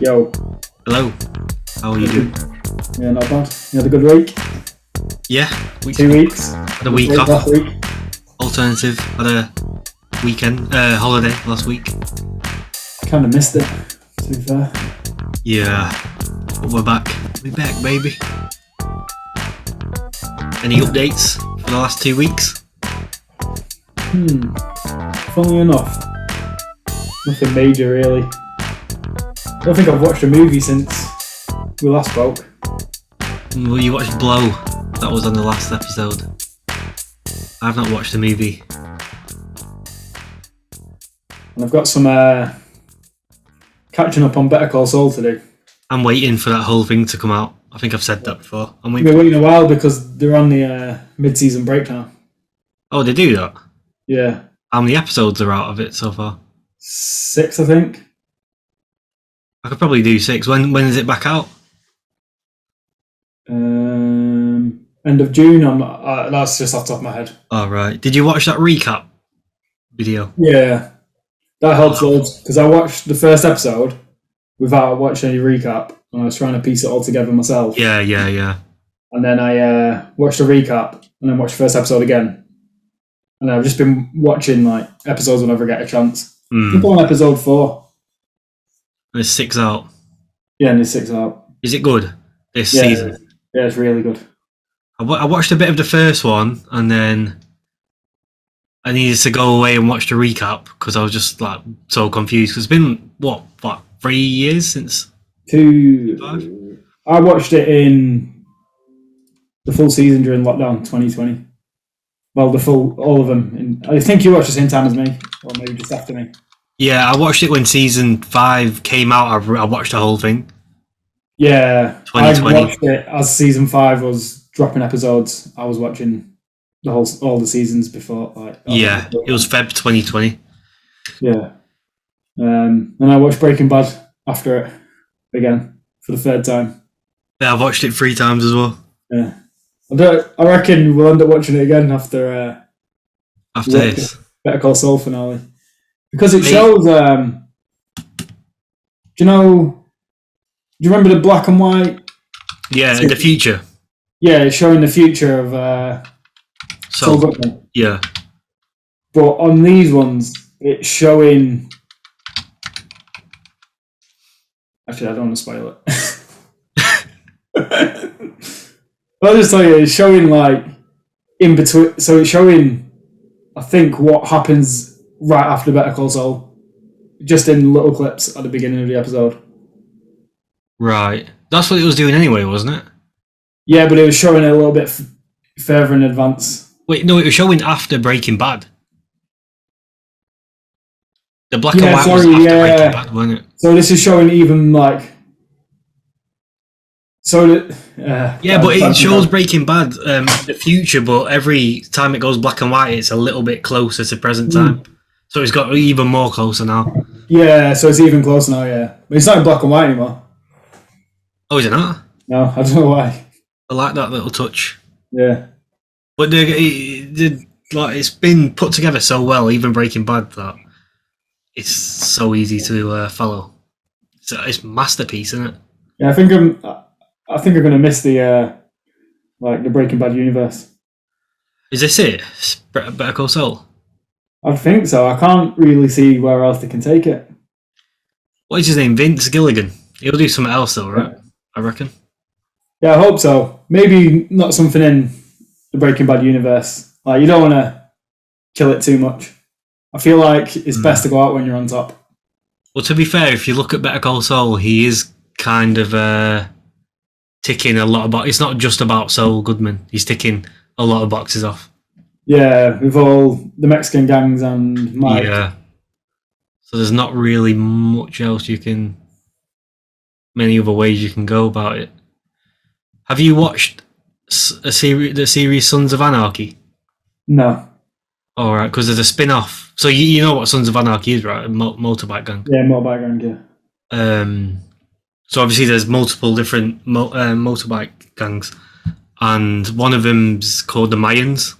Yo, Hello, how are you? yeah, not bad. You had a good week? Yeah, 2 weeks? had a week Late off. last week? Alternative had a weekend, holiday last week. Kind of missed it, to be fair. Yeah, but we're back. We're back, baby. Any updates for the last 2 weeks? Funnily enough, nothing major really. I don't think I've watched a movie since we last spoke. Well, you watched Blow. That was on the last episode. I've not watched the movie. And I've got some catching up on Better Call Saul to do. I'm waiting for that whole thing to come out. I think I've said that before. I'm I've waiting. been waiting a while because they're on the mid-season break now. Oh, they do that? Yeah. How many episodes are out of it so far? 6, I think. I could probably do 6. When is it back out? End of June. That's just off the top of my head. Oh, right. Did you watch that recap video? Yeah, that helps loads because I watched the first episode without watching any recap, and I was trying to piece it all together myself. Yeah. And then I watched a recap, and then watched the first episode again, and I've just been watching like episodes whenever I get a chance. I think I'm on episode 4. There's 6 out. Yeah, and there's 6 out. Is it good this season? Yeah, it's really good. I watched a bit of the first one, and then I needed to go away and watch the recap because I was just like so confused. Because it's been what 3 years since 5? I watched it in the full season during lockdown 2020. Well, all of them. I think you watched the same time as me, or maybe just after me. Yeah, I watched it when season 5 came out. I watched the whole thing. Yeah, 2020. I watched it as season 5 was dropping episodes. I was watching all the seasons before. It was Feb 2020. Yeah, and I watched Breaking Bad after it again for the 3rd time. Yeah, I've watched it 3 times as well. Yeah, I reckon we'll end up watching it again after this. Better Call Saul finale because it shows. Do you remember the black and white? Yeah, in the future. Yeah, it's showing the future of Saul Goodman. Yeah. But on these ones, it's showing. Actually, I don't want to spoil it. I'll just tell you, it's showing like in between. So it's showing, I think, what happens right after Better Call Saul, just in little clips at the beginning of the episode. Right. That's what it was doing anyway, wasn't it? Yeah, but it was showing it a little bit further in advance. Wait, no, it was showing after Breaking Bad. The black and white was after Breaking Bad, wasn't it? So this is showing even like. So that. But it shows Breaking Bad the future, but every time it goes black and white, it's a little bit closer to present time. So it's got even more closer now. Yeah, so it's even closer now, yeah. But it's not in black and white anymore. Oh, is it not? No, I don't know why. I like that little touch. Yeah. But it's been put together so well, even Breaking Bad, that it's so easy to follow. So it's masterpiece, isn't it? Yeah, I think I'm gonna miss the the Breaking Bad universe. Is this it? Better Call Saul? I think so. I can't really see where else they can take it. What is his name? Vince Gilligan. He'll do something else though, right? Yeah. I reckon. Yeah, I hope so. Maybe not something in the Breaking Bad universe. Like, you don't want to kill it too much. I feel like it's best to go out when you're on top. Well, to be fair, if you look at Better Call Saul, he is kind of ticking a lot of boxes. It's not just about Saul Goodman. He's ticking a lot of boxes off. Yeah, with all the Mexican gangs and Mike. Yeah. So there's not really much else many other ways you can go about it. Have you watched the series Sons of Anarchy? No. All right, because there's a spin-off. So you know what Sons of Anarchy is, right? Motorbike gang. Yeah, motorbike gang, yeah. So obviously there's multiple different motorbike gangs, and one of them's called the Mayans.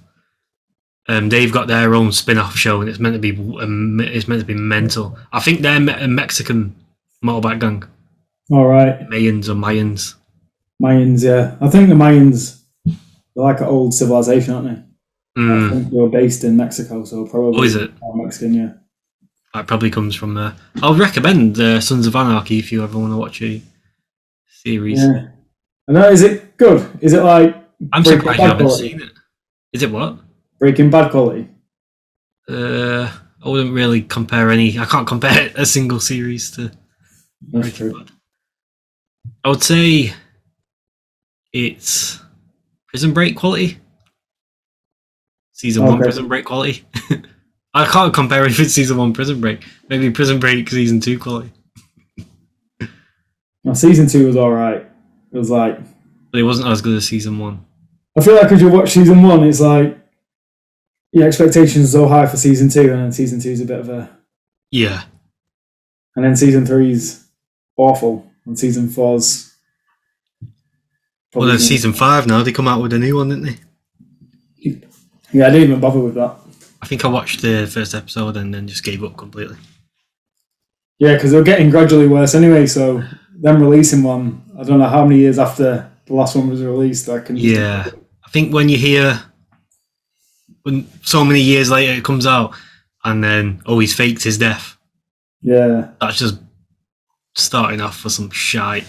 They've got their own spin-off show, and it's meant to be mental. I think they're a Mexican motorbike gang. All right. Mayans or Mayans. Mayans, yeah. I think the Mayans, they're like an old civilization, aren't they? I think they were based in Mexico, so Oh, probably is it? Mexican, yeah. That probably comes from there. I would recommend Sons of Anarchy if you ever want to watch a series. Yeah. I know, is it good? Is it like I'm Breaking surprised you Bad haven't quality? seen it. Is it what? Breaking Bad quality? I wouldn't really compare any. I can't compare a single series to That's Breaking true. Bad. I would say it's Prison Break quality. Season 1 Okay. Prison Break quality. I can't compare it with Season 1 Prison Break. Maybe Prison Break Season 2 quality. Now, season 2 was alright. It was like, But it wasn't as good as Season 1. I feel like as you watch season 1, it's like your expectations are so high for season 2, and then season 2 is a bit of a. Yeah. And then season 3 is awful, and season 4's. Well, there's Season 5 now. They come out with a new one, didn't they? Yeah, I didn't even bother with that. I think I watched the first episode and then just gave up completely. Yeah, because they're getting gradually worse anyway, so them releasing one, I don't know how many years after the last one was released, I can. Yeah. I think when you hear, when so many years later it comes out and then, oh, he's faked his death. Yeah. That's just starting off for some shite.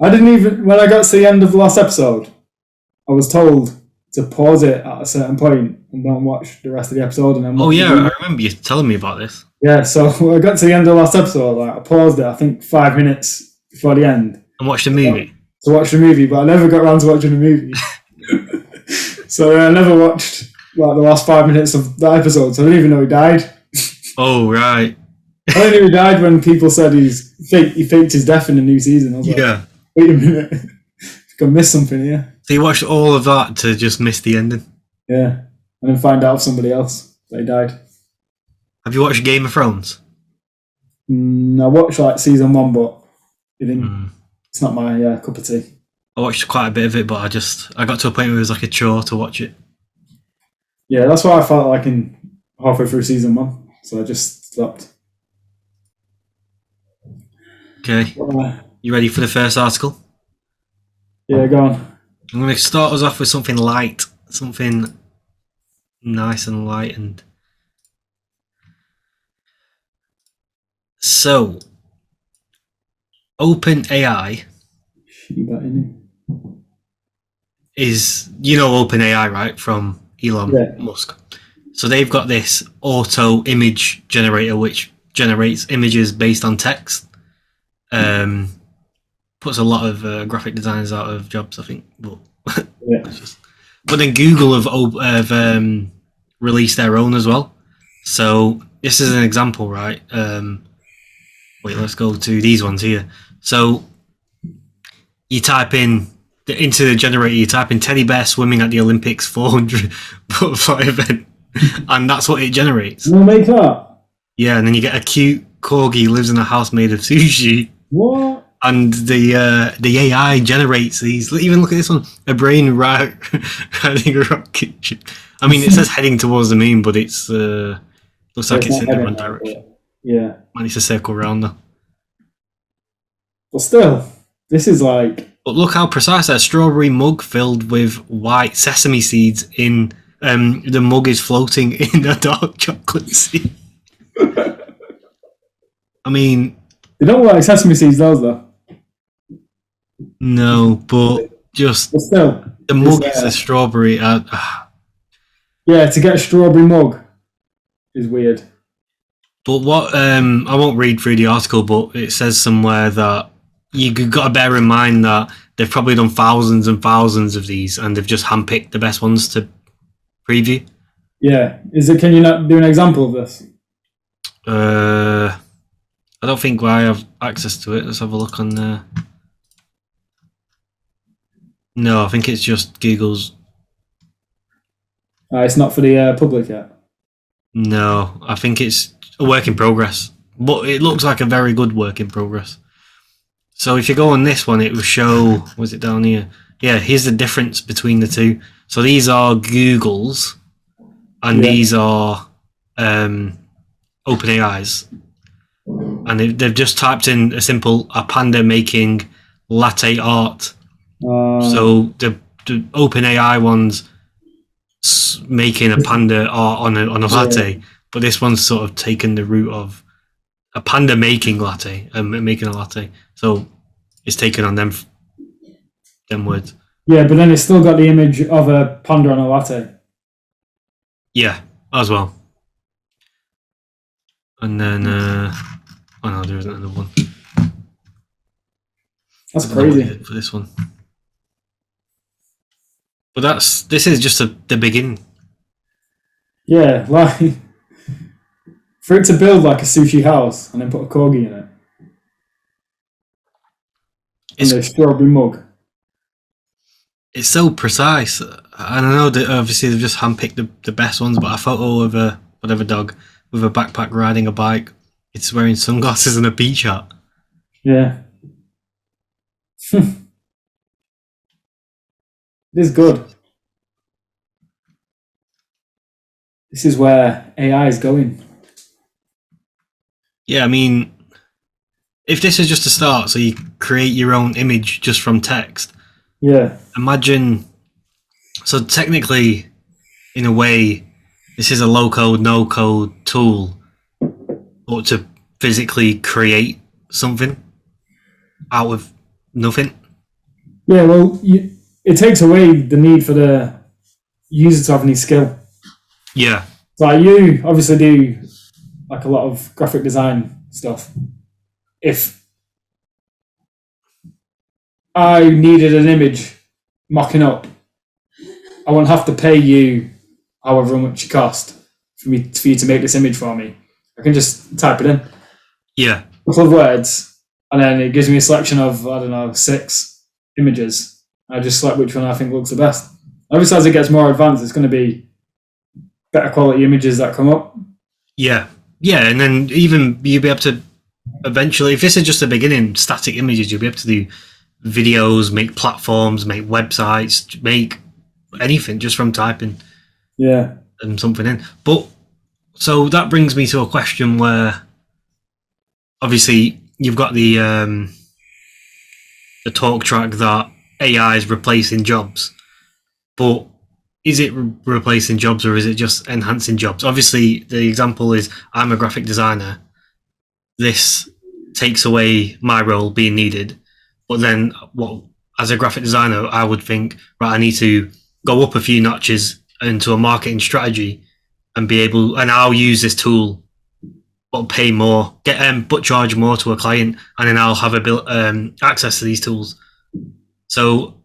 I didn't even, when I got to the end of the last episode, I was told to pause it at a certain point and don't watch the rest of the episode. And then Oh, yeah, I remember you telling me about this. Yeah, so when I got to the end of the last episode, like, I paused it, I think 5 minutes before the end. And watched the movie. To watch the movie, but I never got around to watching the movie. So I never watched like the last 5 minutes of that episode, so I didn't even know he died. Oh, right. I only knew he died when people said he faked his death in the new season. I was like, Yeah. wait a minute, gonna miss something here. So you watched all of that to just miss the ending? Yeah, and then find out of somebody else that he died. Have you watched Game of Thrones? I watched like season 1, but it's not my cup of tea. I watched quite a bit of it, but I got to a point where it was like a chore to watch it. Yeah, that's what I felt like in halfway through season 1, so I just stopped. Okay. You ready for the first article? Yeah, go on. I'm going to start us off with something light, something nice and light. And so, OpenAI is, you know, OpenAI, right, from Elon Musk. So they've got this auto image generator which generates images based on text. Puts a lot of graphic designers out of jobs, I think. But but then Google have released their own as well. So this is an example, right? Wait, let's go to these ones here. So you type in into the generator, you type in teddy bear swimming at the Olympics 400 butterfly event, and that's what it generates. You want to make that? Yeah, and then you get a cute corgi lives in a house made of sushi. What? And the AI generates these. Even look at this one. A brain riding a rocket ship. I mean, it says heading towards the moon, but it's looks like it's in the wrong direction. Yeah. And it's a circle round though. But still, this is like. But look how precise that strawberry mug filled with white sesame seeds in. The mug is floating in a dark chocolate sea. I mean, they don't look like sesame seeds, those though. No, but just but still, the mug is a strawberry. Yeah, to get a strawberry mug is weird. But what I won't read through the article, but it says somewhere that you've got to bear in mind that they've probably done thousands and thousands of these, and they've just handpicked the best ones to preview. Yeah, can you not do an example of this? I don't think I have access to it. Let's have a look on there. No, I think it's just Google's. It's not for the public yet. No, I think it's a work in progress, but it looks like a very good work in progress. So if you go on this one, it will show. Was it down here? Yeah, here's the difference between the two. So these are Google's, and these are OpenAI's. and they've just typed in a panda making latte art. So the OpenAI one's making a panda art on a latte, but this one's sort of taken the route of a panda making latte and making a latte. So it's taken on them words. Yeah, but then it's still got the image of a panda on a latte. Yeah, as well. And then, oh no, there isn't another one. That's crazy for this one. But this is just the beginning. Yeah, like for it to build like a sushi house and then put a corgi in it. And a strawberry mug. It's so precise. I don't know that obviously they've just handpicked the best ones, but a photo of a whatever dog with a backpack riding a bike. It's wearing sunglasses and a beach hat. Yeah. This is good. This is where AI is going. Yeah, I mean, if this is just a start, so you create your own image just from text. Yeah. Imagine. So technically, in a way, this is a low-code, no-code tool, but to physically create something out of nothing. Yeah, well, it takes away the need for the user to have any skill. Yeah. Like you obviously do like a lot of graphic design stuff. If I needed an image mocking up, I won't have to pay you however much it cost for you to make this image for me. I can just type it in. Yeah. A couple of words, and then it gives me a selection of, I don't know, 6 images. I just select which one I think looks the best. Obviously, as it gets more advanced, it's going to be better quality images that come up. Yeah. Yeah, and then even you'll be able to eventually, if this is just the beginning, static images, you'll be able to do videos, make platforms, make websites, make anything just from typing and something in. But so that brings me to a question where obviously you've got the talk track that AI is replacing jobs, but is it replacing jobs or is it just enhancing jobs? Obviously the example is I'm a graphic designer. This takes away my role being needed, but then as a graphic designer I would think, right, I need to go up a few notches into a marketing strategy and I'll use this tool but pay more, but charge more to a client, and then I'll have access to these tools. So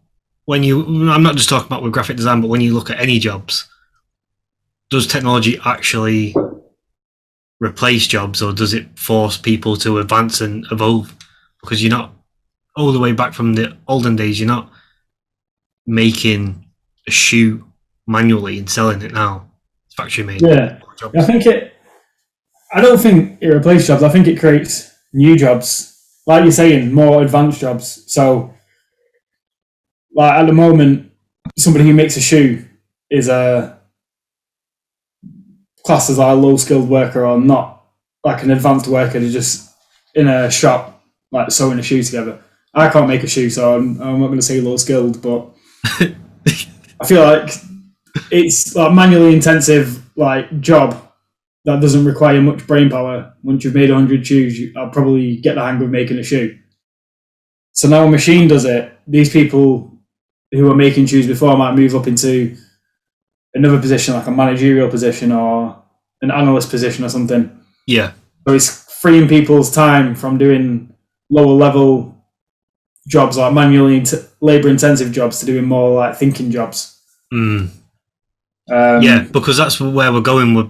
I'm not just talking about with graphic design, but when you look at any jobs, does technology actually replace jobs, or does it force people to advance and evolve? Because you're not, all the way back from the olden days, you're not making a shoe manually and selling it now. It's factory made. Yeah, I don't think it replaces jobs. I think it creates new jobs, like you're saying, more advanced jobs. So, like at the moment, somebody who makes a shoe is classed as a low-skilled worker, or not like an advanced worker. They're just in a shop, like sewing a shoe together. I can't make a shoe, so I'm not going to say low-skilled, but I feel like it's like manually intensive, like job that doesn't require much brain power. Once you've made 100 shoes, I'll probably get the hang of making a shoe. So now a machine does it. These people who were making shoes before might move up into another position, like a managerial position or an analyst position or something. Yeah. So it's freeing people's time from doing lower level jobs, like manually labor intensive jobs, to doing more like thinking jobs. Yeah, because that's where we're going. We're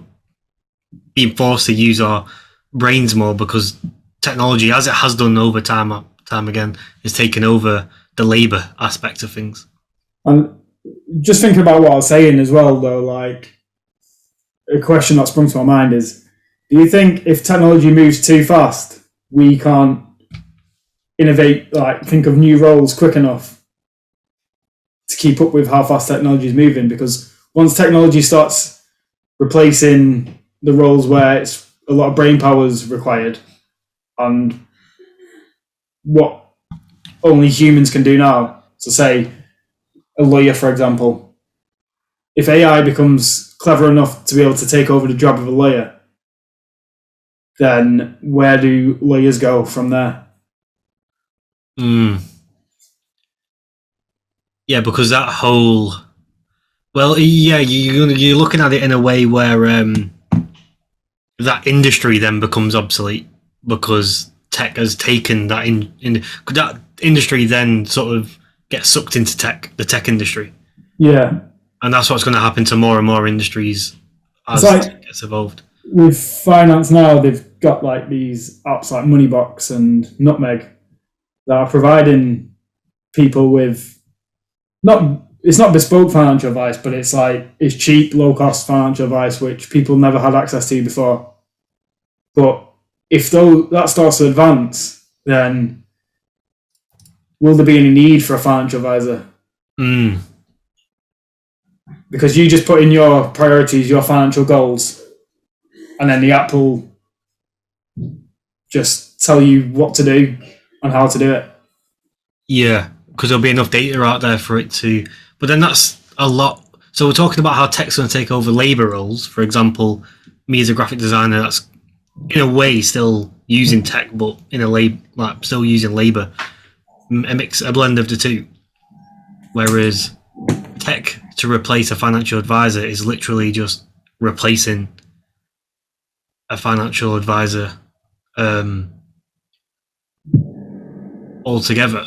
being forced to use our brains more because technology, as it has done over time again, is taking over the labor aspect of things. And just thinking about what I was saying as well, though, like a question that sprung to my mind is, do you think if technology moves too fast, we can't innovate, like think of new roles quick enough to keep up with how fast technology is moving? Because once technology starts replacing the roles where it's a lot of brain power is required, and what only humans can do now. So, say a lawyer, for example, if AI becomes clever enough to be able to take over the job of a lawyer, then where do lawyers go from there? Yeah, because that whole, well, yeah, you're looking at it in a way where that industry then becomes obsolete because tech has taken that that industry then sort of gets sucked into the tech industry. Yeah. And that's what's going to happen to more and more industries as tech gets evolved. With finance now, they've got like these apps like Moneybox and Nutmeg that are providing people with it's not bespoke financial advice, but it's cheap, low cost financial advice which people never had access to before. But if that starts to advance, then will there be any need for a financial advisor? Because you just put in your priorities, your financial goals, and then the app will just tell you what to do and how to do it. Yeah, because there'll be enough data out there for it to. But then that's a lot. So we're talking about how tech's going to take over labour roles. For example, me as a graphic designer, that's in a way still using tech, but in a still using labour. A blend of the two. Whereas tech to replace a financial advisor is literally just replacing a financial advisor altogether.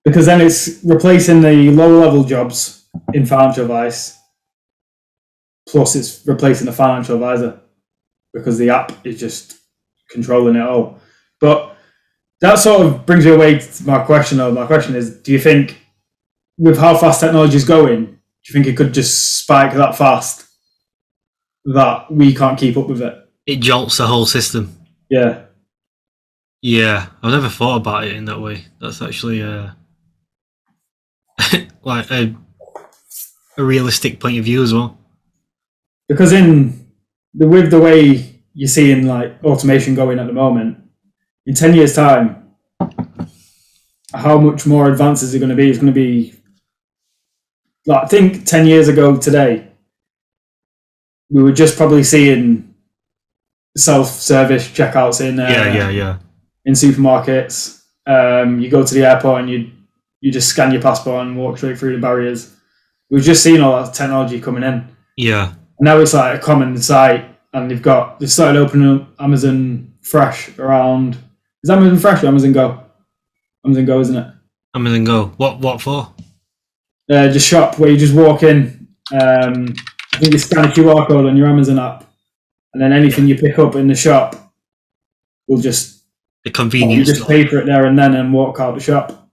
Because then it's replacing the lower level jobs in financial advice, plus it's replacing the financial advisor because the app is just controlling it all. But that sort of brings me away to my question. My question is, do you think with how fast technology is going, do you think it could just spike that fast that we can't keep up with it? It jolts the whole system. Yeah. Yeah, I've never thought about it in that way. That's actually like a realistic point of view as well. Because with the way you're seeing like automation going at the moment, in 10 years' time, how much more advanced is it going to be? It's going to be like, I think 10 years ago today, we were just probably seeing self-service checkouts in in supermarkets. You go to the airport and you just scan your passport and walk straight through the barriers. We've just seen all that technology coming in. Yeah. And now it's like a common sight, and they've started opening up Amazon Fresh around. Is Amazon Fresh or Amazon Go? Amazon Go, isn't it? Amazon Go. What for? Just shop where you just walk in. I think you scan a QR code on your Amazon app, and then anything you pick up in the shop will just the convenience. You just pay for it there and then and walk out the shop.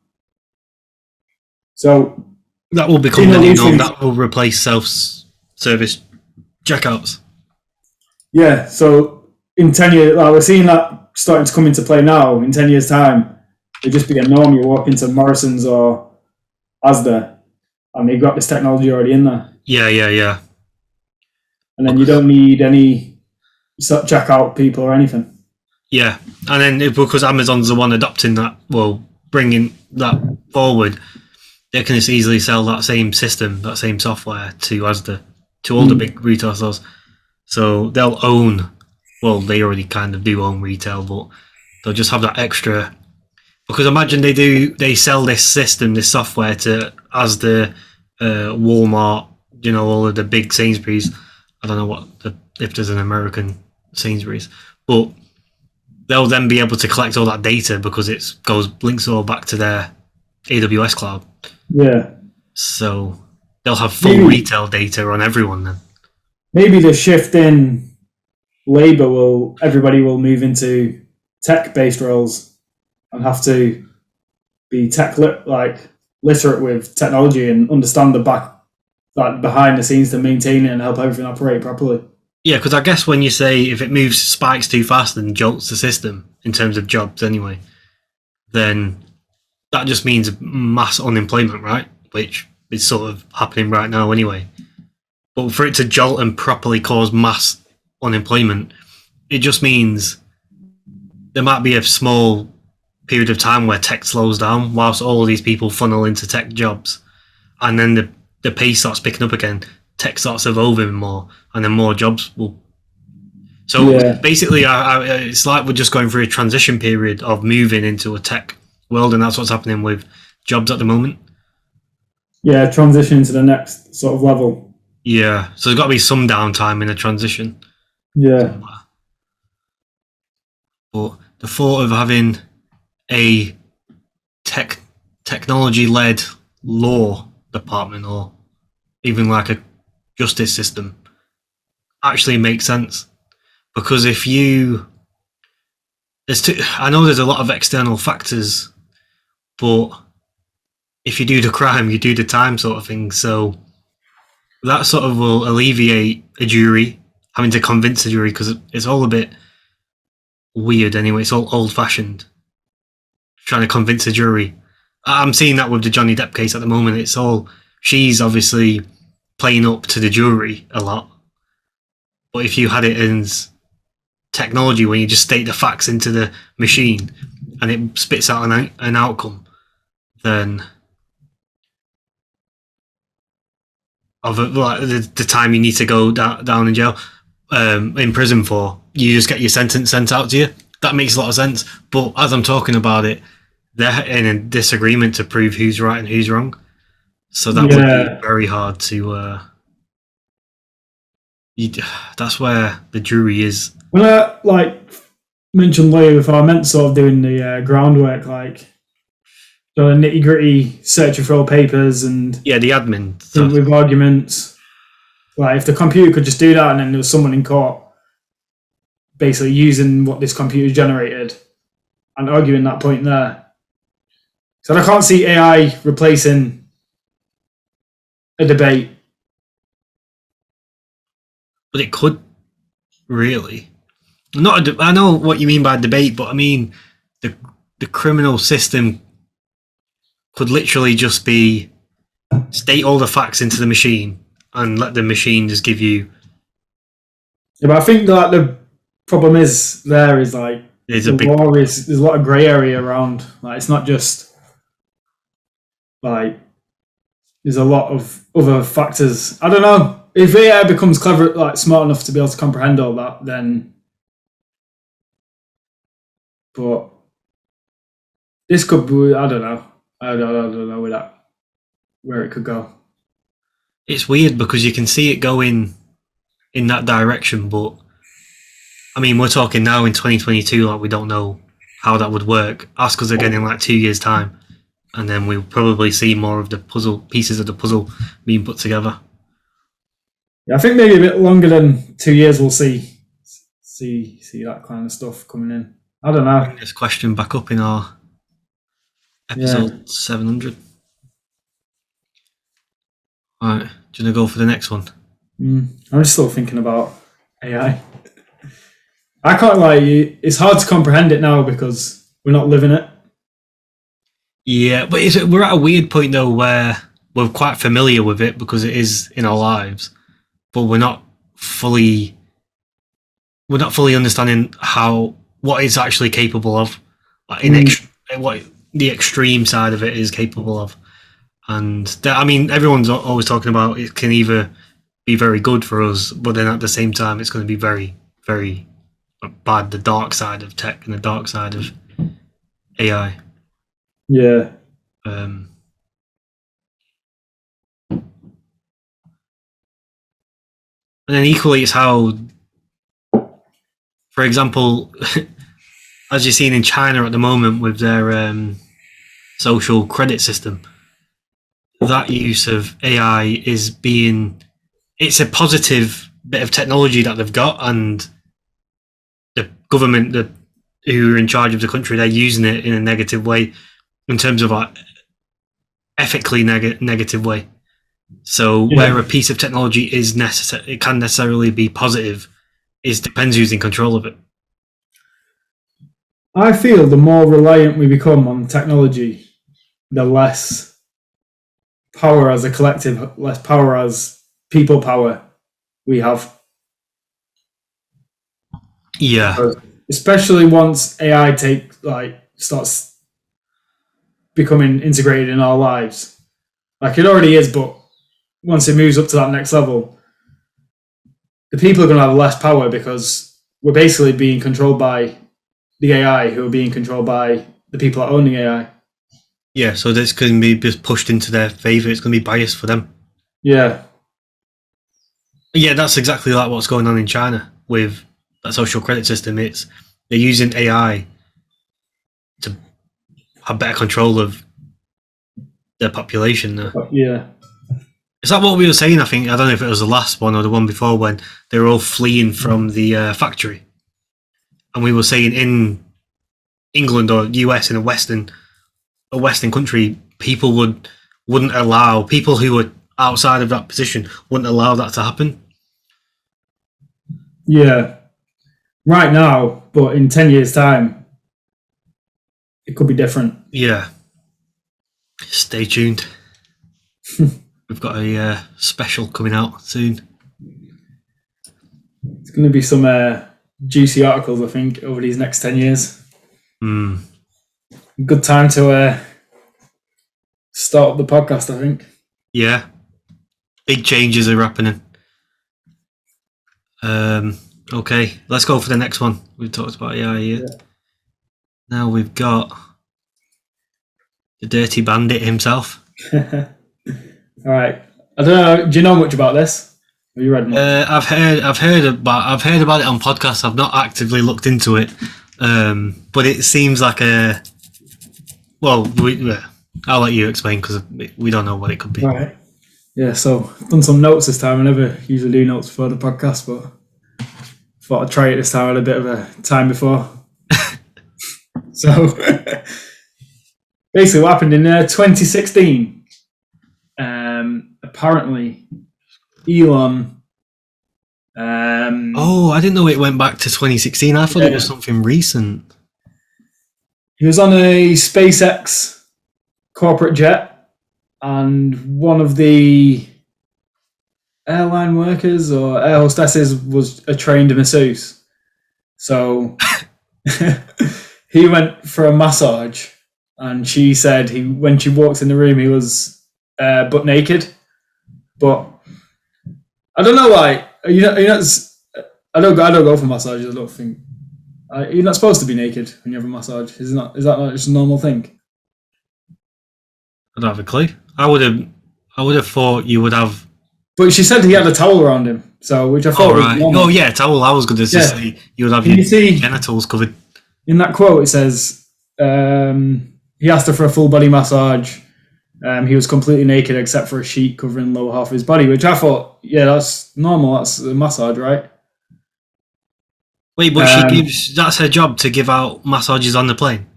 So that will become the new norm. That will replace self-service checkouts. Yeah. So in 10 years, we're seeing that starting to come into play now. In 10 years' time, it'll just be a norm. You walk into Morrison's or Asda, and they've got this technology already in there. Yeah. And then you don't need any checkout people or anything. Yeah, and then because Amazon's the one adopting that, bringing that forward, they can just easily sell that same system, that same software to Asda, to all the big retail stores. So they'll own, they already kind of do own retail, but they'll just have that extra. Because imagine they sell this system, this software to Asda, Walmart, all of the big Sainsbury's. I don't know if there's an American Sainsbury's, but they'll then be able to collect all that data because it links all back to their AWS cloud. Yeah. So they'll have full retail data on everyone then. Maybe the shift in labour everybody will move into tech-based roles and have to be literate with technology and understand behind the scenes to maintain it and help everything operate properly. Yeah, because I guess when you say if it spikes too fast and jolts the system in terms of jobs anyway, then that just means mass unemployment, right? Which is sort of happening right now anyway. But for it to jolt and properly cause mass unemployment, it just means there might be a small period of time where tech slows down whilst all of these people funnel into tech jobs, and then the pace starts picking up again. Tech starts evolving more, and then more jobs will. So basically, it's like we're just going through a transition period of moving into a tech world, and that's what's happening with jobs at the moment. Yeah, transition to the next sort of level. Yeah, so there's got to be some downtime in a transition. Yeah. Somewhere. But the thought of having a technology-led law department or even like a justice system actually makes sense, because if you I know there's a lot of external factors, but if you do the crime, you do the time, sort of thing. So that sort of will alleviate a jury having to convince a jury, because it's all a bit weird anyway. It's all old-fashioned, trying to convince a jury. I'm seeing that with the Johnny Depp case at the moment. It's all, she's obviously playing up to the jury a lot. But if you had it as technology, when you just state the facts into the machine and it spits out an outcome, then of like the time you need to go down in jail, in prison for, you just get your sentence sent out to you. That makes a lot of sense. But as I'm talking about it, they're in a disagreement to prove who's right and who's wrong. So that would be very hard to. That's where the jury is. When I mentioned later before, I meant sort of doing the groundwork, like the nitty gritty searching for all papers and the admin stuff with arguments. Like if the computer could just do that, and then there was someone in court basically using what this computer generated and arguing that point there. So I can't see AI replacing a debate. But it could, really. I know what you mean by debate, but I mean the criminal system could literally just be state all the facts into the machine and let the machine just give you. Yeah, but I think that the problem is like there's a lot of grey area around. Like it's not just like there's a lot of other factors. I don't know. If AI becomes clever, like smart enough to be able to comprehend all that, then. But this could be. I don't know. I don't know where it could go. It's weird because you can see it going in that direction, but I mean, we're talking now in 2022, like we don't know how that would work. Ask us again in like 2 years' time, and then we'll probably see more of the pieces of the puzzle being put together. Yeah, I think maybe a bit longer than 2 years we'll see that kind of stuff coming in. I don't know. Bring this question back up in our episode 700. All right, do you want to go for the next one? I'm just still thinking about AI. I can't it's hard to comprehend it now because we're not living it. Yeah, but we're at a weird point though where we're quite familiar with it because it is in our lives, but we're not fully understanding what it's actually capable of, like what the extreme side of it is capable of. And I mean, everyone's always talking about it can either be very good for us, but then at the same time, it's going to be very, very bad. The dark side of tech and the dark side of AI. Yeah. And then equally, it's how, for example, as you're seeing in China at the moment with their social credit system, that use of AI it's a positive bit of technology that they've got, and the government who are in charge of the country, they're using it in a negative way, in terms of like ethically negative way. So where a piece of technology is necessary, it can necessarily be positive. It depends who's in control of it. I feel the more reliant we become on technology, the less power as a collective, less power as people power we have. Yeah. Especially once AI starts becoming integrated in our lives. Like it already is, but once it moves up to that next level, the people are going to have less power because we're basically being controlled by the AI, who are being controlled by the people that own the AI. Yeah, so this can be just pushed into their favour. It's going to be biased for them. Yeah. Yeah, that's exactly like what's going on in China with that social credit system. They're using AI to have better control of their population there. Yeah. Is that what we were saying? I think I don't know if it was the last one or the one before when they were all fleeing from the factory, and we were saying in England or US in a Western country, wouldn't allow people who were outside of that position wouldn't allow that to happen. Yeah. Right now, but in 10 years' time, it could be different. Yeah, stay tuned. We've got a special coming out soon. It's going to be some juicy articles, I think, over these next 10 years. Good time to start up the podcast, I think. Yeah, big changes are happening. Okay, let's go for the next one. We've talked about AI here. Yeah. Now we've got the Dirty Bandit himself. All right. I don't know. Do you know much about this? Have you read much? I've heard about it on podcasts. I've not actively looked into it, but it seems like a. Well, I'll let you explain because we don't know what it could be. Right. Yeah. So I've done some notes this time. I never usually do notes before the podcast, but thought I'd try it this time. I had a bit of a time before. So basically, what happened in 2016? Apparently, Elon. I didn't know it went back to 2016. I thought it was something recent. He was on a SpaceX corporate jet, and one of the airline workers or air hostesses was a trained masseuse. So he went for a massage, and she said when she walked in the room, he was butt naked. But I don't know why. I don't go for massages. I don't think you're not supposed to be naked when you have a massage. Is that not just a normal thing? I don't have a clue. I would have thought you would have. But she said he had a towel around him, so which I thought was normal. Oh yeah, towel. I was going to say you would have your genitals covered. In that quote, it says he asked her for a full body massage. He was completely naked except for a sheet covering the lower half of his body, which I thought, yeah, that's normal. That's a massage, right? Wait, but that's her job to give out massages on the plane?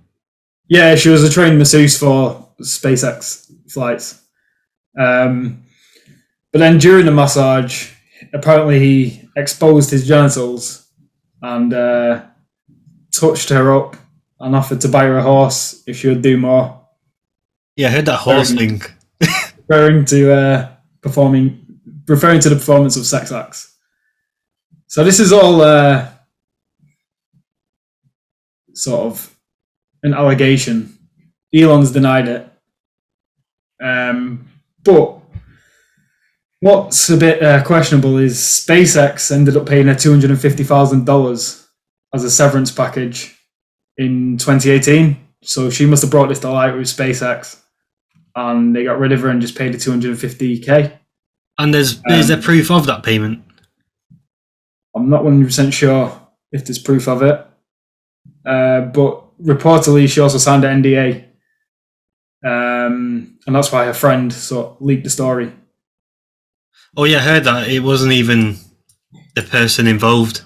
Yeah, she was a trained masseuse for SpaceX flights. But then during the massage, apparently he exposed his genitals and touched her up and offered to buy her a horse if she would do more. Yeah, I heard that horse thing. referring to the performance of sex acts. So this is all sort of an allegation. Elon's denied it. But what's a bit questionable is SpaceX ended up paying her $250,000 as a severance package in 2018. So she must have brought this to light with SpaceX, and they got rid of her and just paid her $250K. And there's a proof of that payment? I'm not 100% sure if there's proof of it, but reportedly she also signed an NDA, and that's why her friend leaked the story. Oh yeah, I heard that. It wasn't even the person involved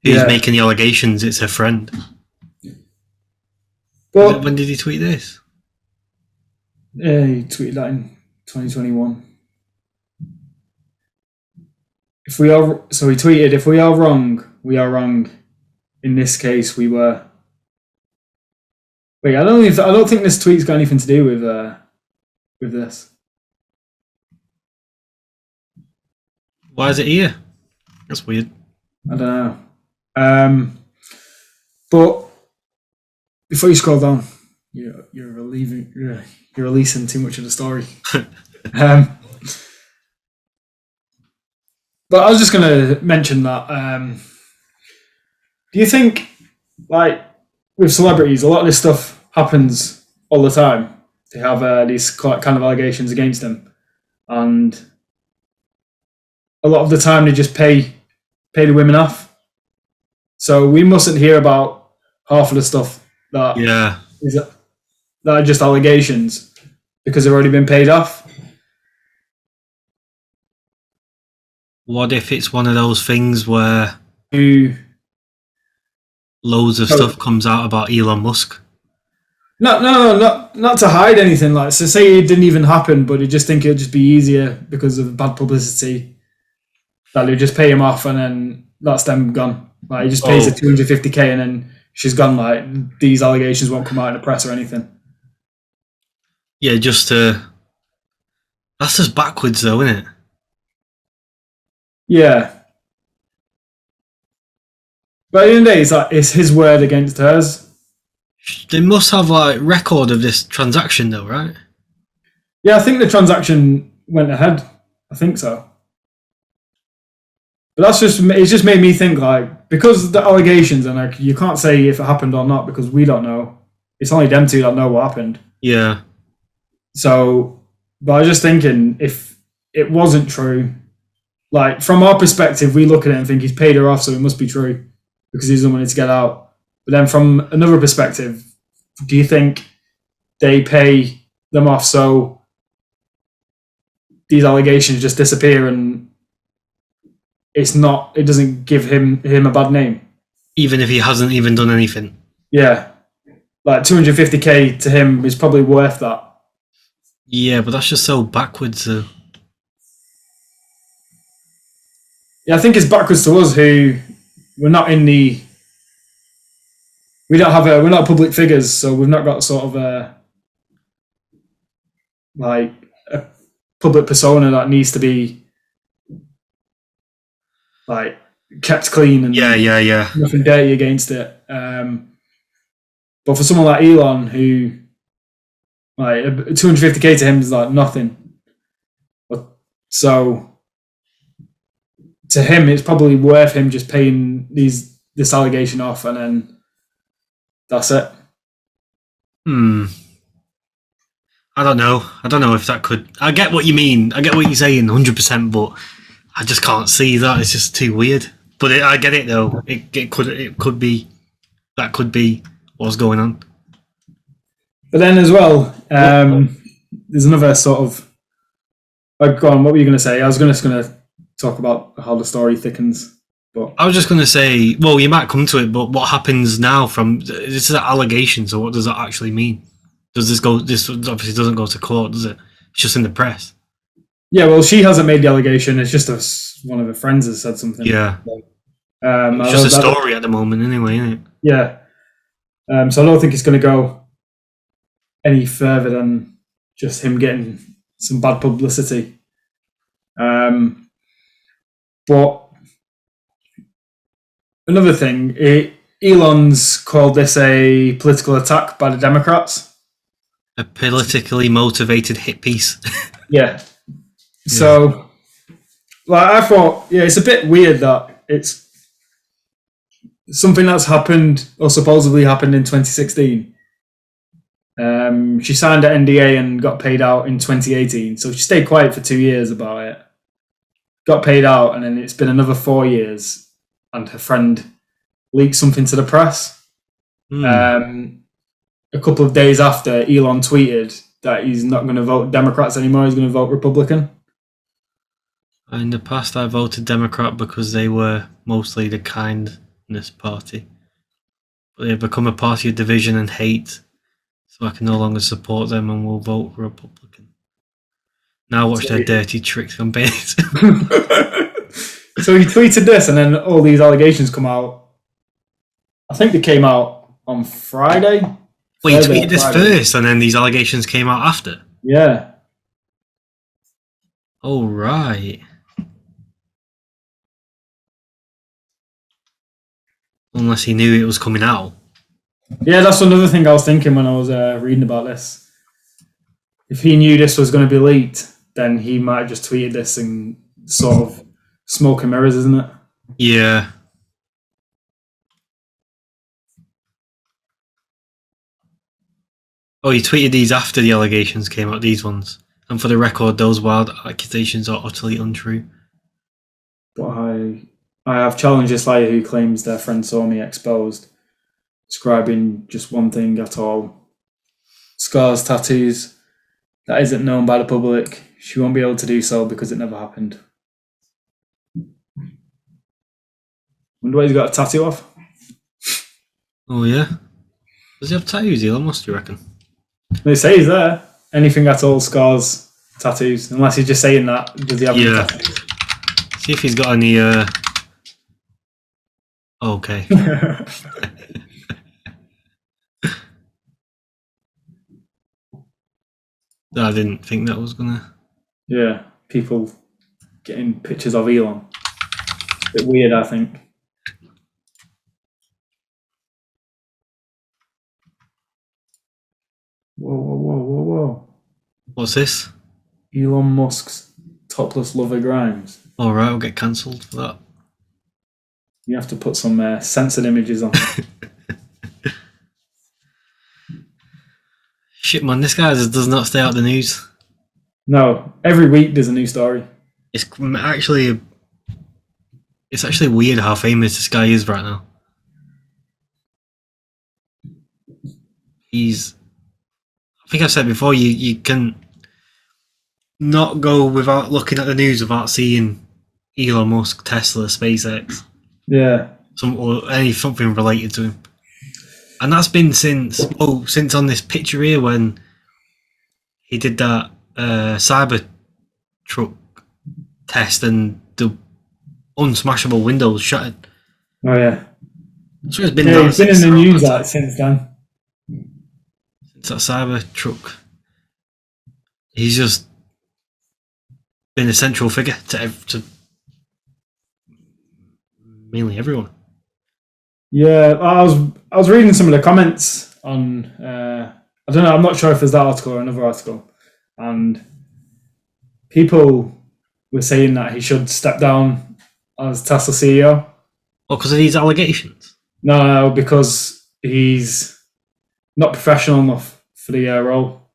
who's making the allegations, it's her friend. But when did he tweet this? Yeah, he tweeted that in 2021. He tweeted, "If we are wrong, we are wrong. In this case, we were." Wait, I don't think this tweet's got anything to do with this. Why is it here? That's weird. I don't know. But before you scroll down, you're releasing too much of the story. But I was just going to mention that. Do you think, like, with celebrities, a lot of this stuff happens all the time? They have these kind of allegations against them, and a lot of the time they just pay the women off. So we mustn't hear about half of the stuff that that are just allegations because they've already been paid off. What if it's one of those things where loads of stuff comes out about Elon Musk? Not to hide anything. Like, so say it didn't even happen, but you just think it'd just be easier because of bad publicity that they just pay him off and then that's them gone. Like, he just pays her 250k and then she's gone. Like, these allegations won't come out in the press or anything. Yeah, that's just backwards though, isn't it? Yeah. But at the end of the day, it's like, it's his word against hers. They must have like record of this transaction though, right? Yeah, I think the transaction went ahead. I think so. But it's just made me think, like, because the allegations, and like, you can't say if it happened or not because we don't know. It's only them two that know what happened. Yeah. So, but I was just thinking, if it wasn't true, like, from our perspective, we look at it and think he's paid her off, so it must be true because he doesn't want it to get out. But then from another perspective, do you think they pay them off so these allegations just disappear and it doesn't give him a bad name? Even if he hasn't even done anything? Yeah. Like, 250k to him is probably worth that. Yeah, but that's just so backwards though. Yeah, I think it's backwards to us who we're not we're not public figures, so we've not got sort of a public persona that needs to be like kept clean and nothing dirty against it. But for someone like Elon, who like 250k to him is like nothing, so to him it's probably worth him just paying this allegation off and then that's it. I don't know if that could. I get what you mean. I get what you're saying, 100%. But I just can't see that. It's just too weird. But I get it though. It could be that could be what's going on. But then as well, there's another sort of. Go on. What were you going to say? I was just going to talk about how the story thickens. But I was just going to say, well, you might come to it, but what happens now from this is an allegation, so what does that actually mean? Does this go? This obviously doesn't go to court, does it? It's just in the press. Yeah, well, she hasn't made the allegation. It's just one of her friends has said something. Yeah. It's just a story at the moment, anyway, isn't it? Yeah. So I don't think it's going to go any further than just him getting some bad publicity. But another thing, Elon's called this a political attack by the Democrats. A politically motivated hit piece. Yeah. So, like, I thought, it's a bit weird that it's something that's happened or supposedly happened in 2016. She signed an NDA and got paid out in 2018. So she stayed quiet for 2 years about it. Got paid out, and then it's been another 4 years, and her friend leaked something to the press. A couple of days after, Elon tweeted that he's not going to vote Democrats anymore. He's going to vote Republican. In the past, I voted Democrat because they were mostly the kindness party. But they've become a party of division and hate, so I can no longer support them and will vote Republican. Now watch their dirty tricks campaigns. So he tweeted this, and then all these allegations come out. I think they came out on Friday. Well, you tweeted this first, and then these allegations came out after? Yeah. Oh, right. unless he knew it was coming out. Yeah, that's another thing I was thinking when I was reading about this. If he knew this was going to be leaked, then he might have just tweeted this and sort of smoke and mirrors, isn't it? Yeah. Oh, he tweeted these after the allegations came out, these ones. And for the record, those wild accusations are utterly untrue. But I have challenged this liar who claims their friend saw me exposed, describing just one thing at all. Scars, tattoos, that isn't known by the public. She won't be able to do so because it never happened. Wonder what he's got a tattoo of? Oh, yeah? Does he have tattoos, Elon Musk, do you reckon? They say he's there. Anything at all, scars, tattoos. Unless he's just saying that. Does he have any tattoos? See if he's got any, Okay. I didn't think that was gonna... Yeah, people getting pictures of Elon. A bit weird, I think. Whoa. What's this? Elon Musk's topless lover Grimes. All right, I'll get cancelled for that. You have to put some censored images on. Shit, man, this guy does not stay out of the news. No, every week there's a new story. It's actually weird how famous this guy is right now. I think I've said before, you can not go without looking at the news without seeing Elon Musk, Tesla, SpaceX. Yeah. Something related to him. And that's been since on this picture here when he did that Cybertruck test and the unsmashable windows shattered. Oh yeah. So it's been in the news since then. Since that Cybertruck, he's just been a central figure to mainly everyone. Yeah, I was reading some of the comments on. I don't know. I'm not sure if there's that article or another article, and people were saying that he should step down as Tesla CEO. Oh, because of these allegations? No, because he's not professional enough for the role.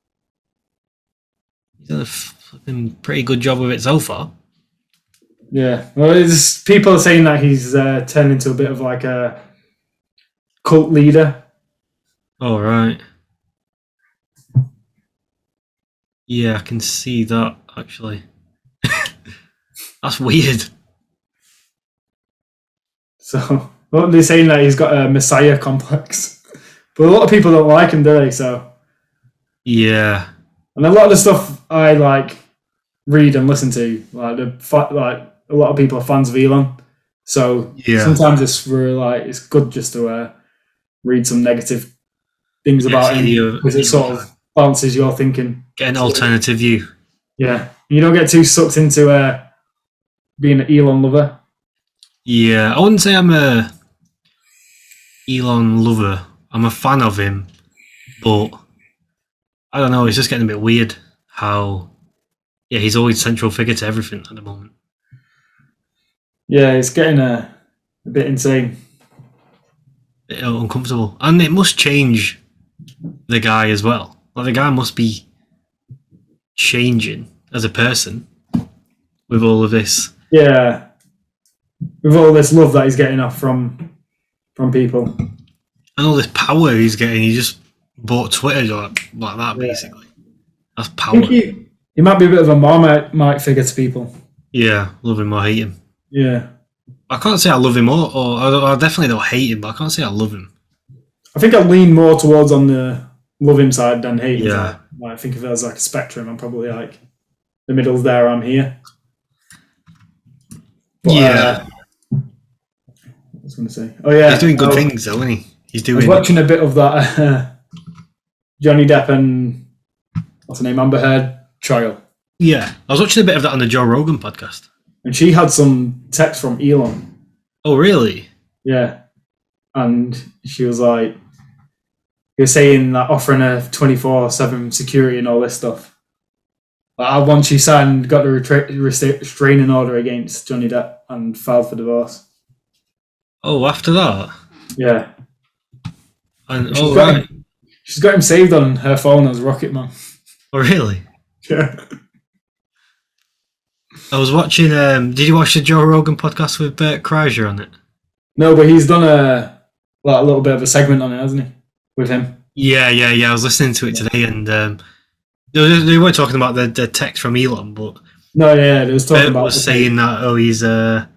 He's done a fucking pretty good job of it so far. Yeah, well, people are saying that he's turned into a bit of like a cult leader. Oh, right. Yeah, I can see that, actually. That's weird. So, well, they're saying that he's got a messiah complex. But a lot of people don't like him, do they? So, yeah. And a lot of the stuff I read and listen to, a lot of people are fans of Elon. So sometimes it's good just to read some negative things about him because it sort of balances your thinking. Get an alternative view. Yeah, you don't get too sucked into being an Elon lover. Yeah, I wouldn't say I'm a Elon lover. I'm a fan of him, but I don't know. It's just getting a bit weird how he's always central figure to everything at the moment. Yeah, it's getting a bit insane. A bit uncomfortable. And it must change the guy as well. Like, the guy must be changing as a person with all of this. Yeah. With all this love that he's getting off from people. And all this power he's getting. He just bought Twitter like that, basically. That's power. I think he might be a bit of a Marmite figure to people. Yeah, love him or hate him. Yeah. I can't say I love him or I definitely don't hate him, but I can't say I love him. I think I lean more towards on the love him side than hate him side. I think if there's like a spectrum, I'm probably like the middle's there, I'm here. But, yeah. What was I going to say? Oh yeah. He's doing good things though, isn't he? I was watching a bit of that Johnny Depp and what's her name, Amber Heard trial. Yeah. I was watching a bit of that on the Joe Rogan podcast. And she had some text from Elon. Oh, really? Yeah. and she was like, he was saying that offering her 24/7 security and all this stuff. Like, once she got the restraining order against Johnny Depp and filed for divorce. Oh, after that? Yeah. And she's got him saved on her phone as Rocket Man. Oh, really? Yeah. I was watching. Did you watch the Joe Rogan podcast with Bert Kreischer on it? No, but he's done a little bit of a segment on it, hasn't he? With him. Yeah. I was listening to it today, and they weren't talking about the text from Elon, but no, yeah, they was talking Bert about. Was saying that he's a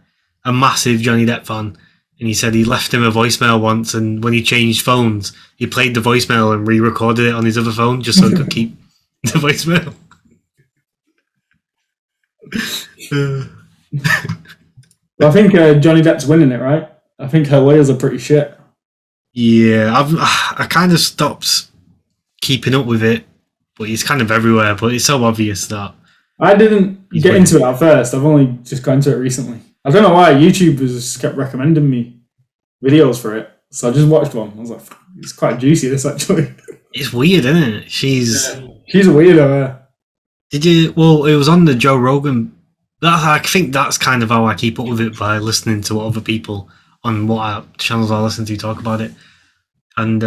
massive Johnny Depp fan, and he said he left him a voicemail once, and when he changed phones, he played the voicemail and re-recorded it on his other phone just so he could keep the voicemail. I think Johnny Depp's winning it, right? I think her lawyers are pretty shit. Yeah, I kind of stopped keeping up with it, but he's kind of everywhere. But it's so obvious that I didn't get into it at first. I've only just got into it recently. I don't know why. YouTube has kept recommending me videos for it, so I just watched one. I was like, it's quite juicy, this actually. It's weird, isn't it? She's a weirdo. Did you? Well, it was on the Joe Rogan. I think that's kind of how I keep up with it, by listening to what other people on what channels I listen to talk about it. And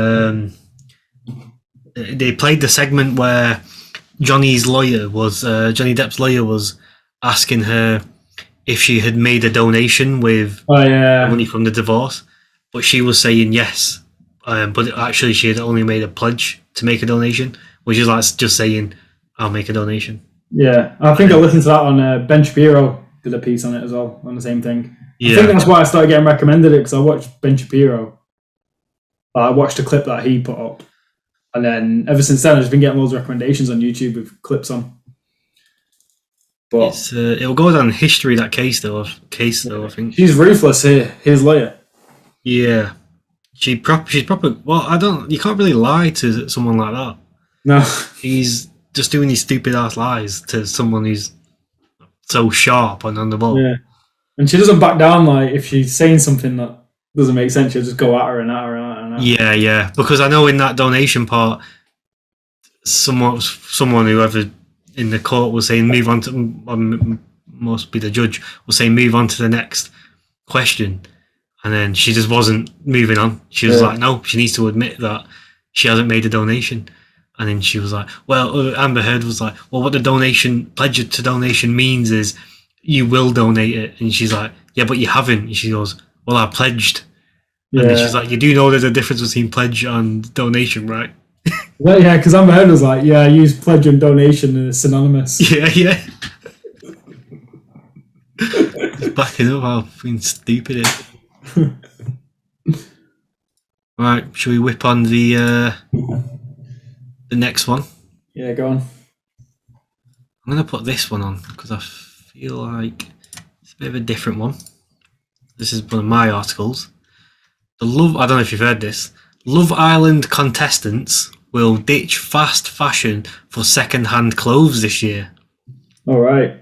they played the segment where Johnny Depp's lawyer was asking her if she had made a donation with money from the divorce, but she was saying yes, but actually she had only made a pledge to make a donation, which is like just saying, I'll make a donation. Yeah, I think I listened to that on Ben Shapiro did a piece on it as well, on the same thing. Yeah. I think that's why I started getting recommended it, because I watched Ben Shapiro. I watched a clip that he put up, and then ever since then I've just been getting loads of recommendations on YouTube with clips on. But it'll go down in history, that case though. I think she's ruthless here. His lawyer. Yeah, she's proper. Well, you can't really lie to someone like that. No, he's just doing these stupid ass lies to someone who's so sharp and on the ball. Yeah, and she doesn't back down. Like, if she's saying something that doesn't make sense, she'll just go at her and at her and at her. And at her. Yeah. Because I know in that donation part, someone whoever in the court was saying move on to, must be the judge, was saying move on to the next question, and then she just wasn't moving on. She was like, no, she needs to admit that she hasn't made a donation. And then she was like, well, Amber Heard was like, well, what the pledge to donation means is you will donate it. And she's like, yeah, but you haven't. And she goes, well, I pledged. And then she's like, you do know there's a difference between pledge and donation, right? Well, yeah, because Amber Heard was like, yeah, I use pledge and donation as synonymous. Yeah. Just backing up how fucking stupid it is. Right, should we whip on the next one? Yeah, go on. I'm going to put this one on because I feel like it's a bit of a different one. This is one of my articles. I don't know if you've heard this. Love Island contestants will ditch fast fashion for second-hand clothes this year. All right.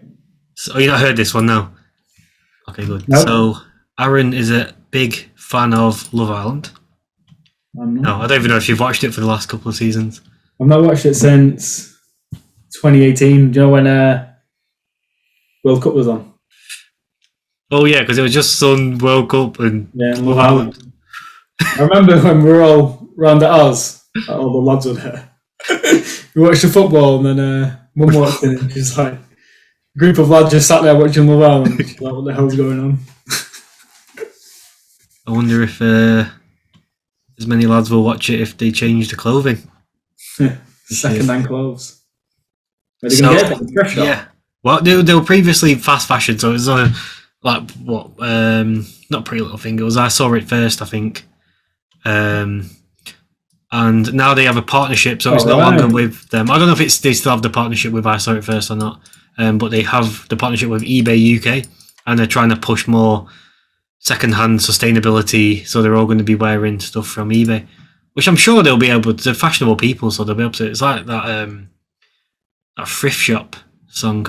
So you not heard this one now? Okay, good. Nope. So Aaron is a big fan of Love Island. No, I don't even know if you've watched it for the last couple of seasons. I've not watched it since 2018. Do you know when World Cup was on? Oh yeah, because it was just Sun, World Cup, and Love Island. I remember when we were all round at ours, all the lads were there. We watched the football, and then Mum walked in, and she's like, a group of lads just sat there watching Love Island. She's like, what the hell's going on? I wonder if as many lads will watch it if they change the clothing. Second-hand clothes. Where are they going to get it? Fresh shop? Yeah. Well, they were previously fast fashion, so it was like what? Not Pretty Little Thing. It was I Saw It First, I think. And now they have a partnership, so it's no longer with them. I don't know if they still have the partnership with I Saw It First or not, but they have the partnership with eBay UK, and they're trying to push more second-hand sustainability, so they're all going to be wearing stuff from eBay, which I'm sure they'll be able to. They're fashionable people, so they'll be able to. It's like that thrift shop song,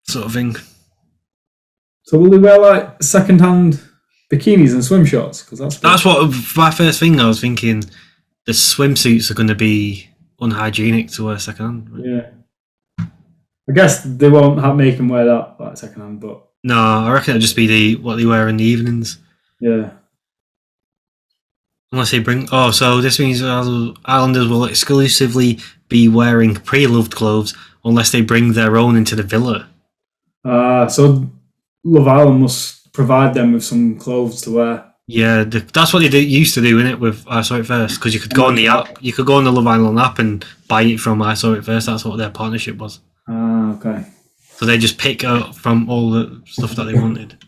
sort of thing. So will they wear like second-hand bikinis and swim shorts? Because That's what my first thing. I was thinking the swimsuits are going to be unhygienic to wear secondhand. Right? Yeah. I guess they won't make them wear that like secondhand, but No, I reckon it'll just be what they wear in the evenings. yeah. Unless they bring. Oh, so this means Islanders will exclusively be wearing pre-loved clothes unless they bring their own into the villa. So Love Island must provide them with some clothes to wear. Yeah, that's what they used to do, innit? With I Saw It First, because you could go on the app, you could go on the Love Island app and buy it from I Saw It First. That's what their partnership was. Okay. So they just pick up from all the stuff that they wanted.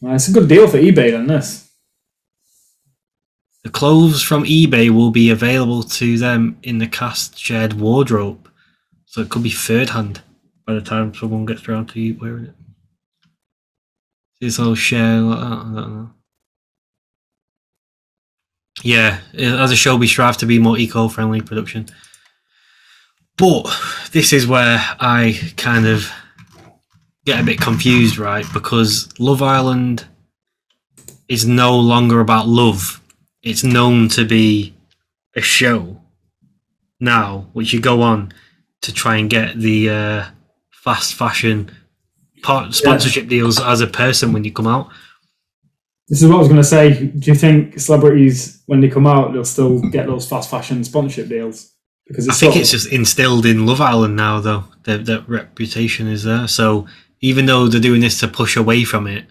It's a good deal for eBay then. This. The clothes from eBay will be available to them in the cast shared wardrobe, so it could be third hand by the time someone gets around to you wearing it. It's all share like that. I don't know. Yeah, as a show, we strive to be more eco-friendly production. But this is where I kind of get a bit confused, right? Because Love Island is no longer about love. It's known to be a show now, which you go on to try and get the fast fashion sponsorship deals as a person when you come out. This is what I was going to say. Do you think celebrities, when they come out, they'll still get those fast fashion sponsorship deals? Because I think it's just instilled in Love Island now, though. Their reputation is there. So even though they're doing this to push away from it,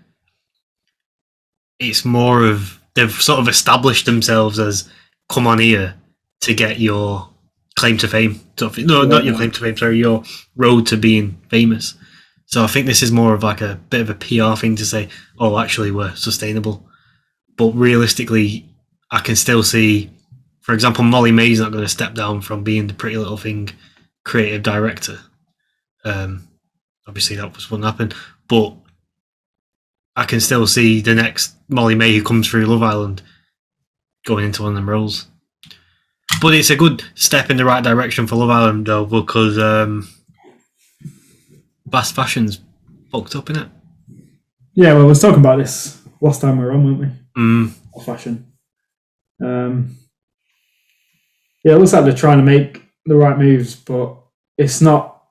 it's more of they've sort of established themselves as come on here to get your claim to fame. No, not your claim to fame. Sorry, your road to being famous. So I think this is more of like a bit of a PR thing to say, oh, actually, we're sustainable. But realistically, I can still see, for example, Molly May's not going to step down from being the Pretty Little Thing creative director. Obviously, that wouldn't happen. But I can still see the next Molly May who comes through Love Island going into one of them roles. But it's a good step in the right direction for Love Island, though, because fast fashion's fucked up, innit? Yeah, well, we was talking about this last time we were on, weren't we? Fast fashion. Yeah, it looks like they're trying to make the right moves, but it's not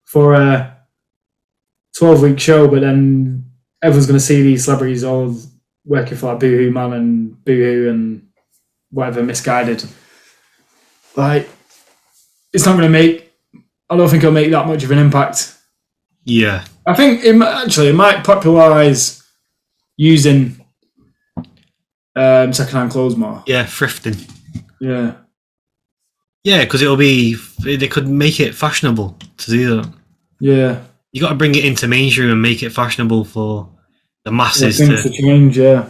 for a 12-week show, but then everyone's going to see these celebrities all working for like Boohoo Man and Boohoo and whatever, Misguided. Like, it's not going to make... I don't think it'll make that much of an impact. Yeah. I think it might popularise using second-hand clothes more. Yeah, thrifting. Yeah. Yeah, because they could make it fashionable to do that. Yeah. You got to bring it into mainstream and make it fashionable for the masses to change, yeah.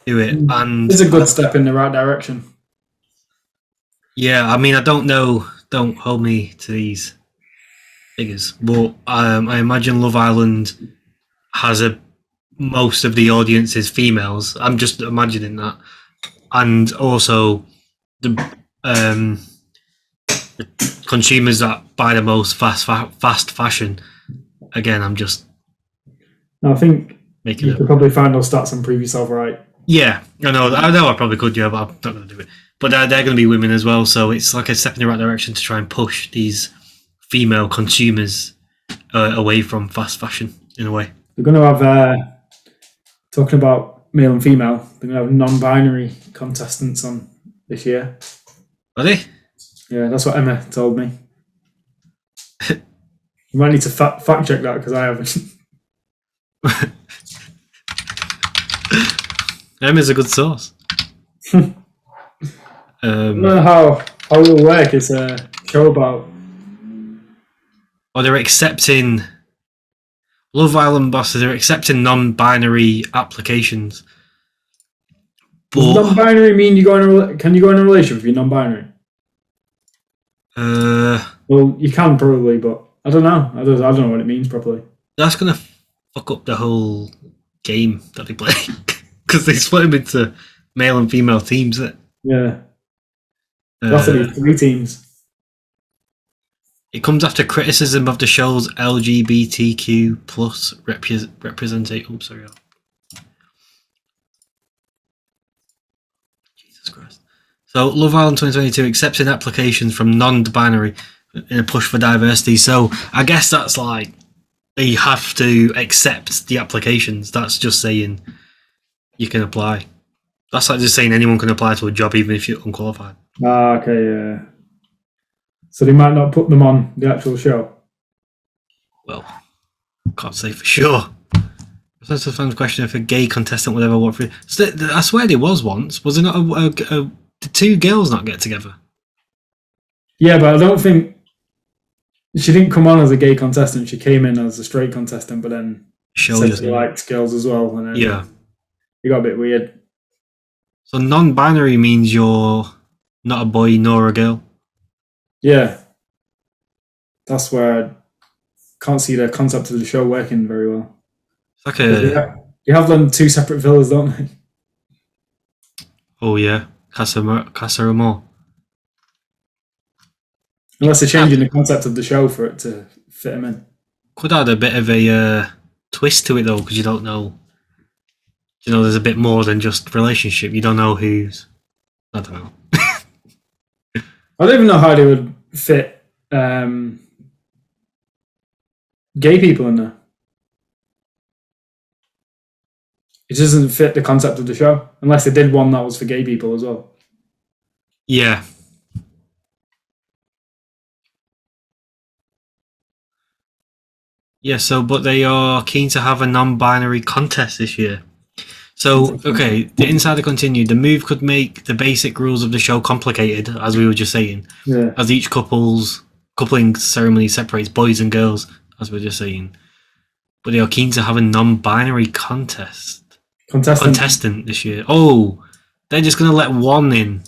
Do it. And it's a good step in the right direction. Yeah, I mean, I don't know. Don't hold me to these figures, but I imagine Love Island has most of the audience is females. I'm just imagining that, and also the consumers that buy the most fast fashion. Again, I'm just. I think making you could probably find those stats and prove yourself right. Yeah, I know I probably could, yeah, but I'm not going to do it. But they're going to be women as well, so it's like a step in the right direction to try and push these female consumers away from fast fashion in a way. They're going to have, talking about male and female, they're going to have non-binary contestants on this year. Are they? Yeah, that's what Emma told me. You might need to fact check that because I haven't. Emma's a good source. I don't know how it will work. It's a show about. Or they're accepting Love Island bosses. They're accepting non-binary applications. Does non-binary mean can you go in a relationship if you're non-binary? Well, you can probably, but I don't know. I don't know what it means properly. That's gonna fuck up the whole game that they play because they split them into male and female teams. Isn't it? Yeah. That's 3 teams. It comes after criticism of the show's LGBTQ plus representation. Oops, sorry. Christ. So Love Island 2022 accepting applications from non-binary in a push for diversity. So I guess that's like they have to accept the applications. That's just saying you can apply. That's like just saying anyone can apply to a job even if you're unqualified. Ah, okay, yeah. So they might not put them on the actual show. Well, can't say for sure. That's a fun question if a gay contestant would ever work for. So I swear there was once. Was there not did two girls not get together? Yeah, but I don't think she didn't come on as a gay contestant. She came in as a straight contestant, but then said she liked girls as well. And then it got a bit weird. So non-binary means you're not a boy nor a girl. Yeah, that's where I can't see the concept of the show working very well. It's like you have them two separate villas, don't they? Oh yeah, Casa Amor. Unless they're changing the concept of the show for it to fit them in. Could add a bit of a twist to it though, because you don't know. You know, there's a bit more than just relationship. You don't know who's. I don't know. I don't even know how they would fit gay people in there. It doesn't fit the concept of the show, unless they did one that was for gay people as well. Yeah. Yeah, so, but they are keen to have a non-binary contest this year. So, okay, the insider continued. The move could make the basic rules of the show complicated, as we were just saying, as each coupling ceremony separates boys and girls, as we were just saying. But they are keen to have a non-binary contestant this year. Oh, they're just going to let one in.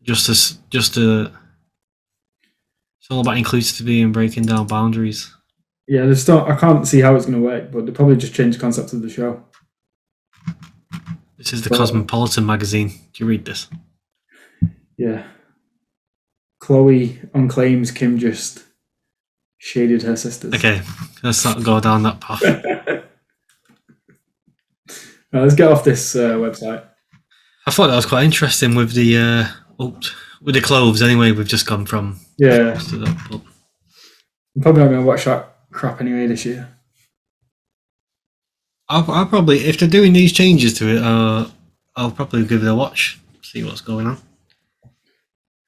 Just to. It's all about inclusivity and breaking down boundaries. Yeah, I can't see how it's going to work, but they probably just change the concept of the show. This is the Cosmopolitan magazine. Do you read this? Yeah. Chloe on claims Kim just shaded her sisters. Okay, let's not go down that path. Right, let's get off this website. I thought that was quite interesting with the clothes. Anyway, we've just gone from I'm probably not going to watch that crap anyway this year. I'll probably, if they're doing these changes to it, I'll probably give it a watch, see what's going on.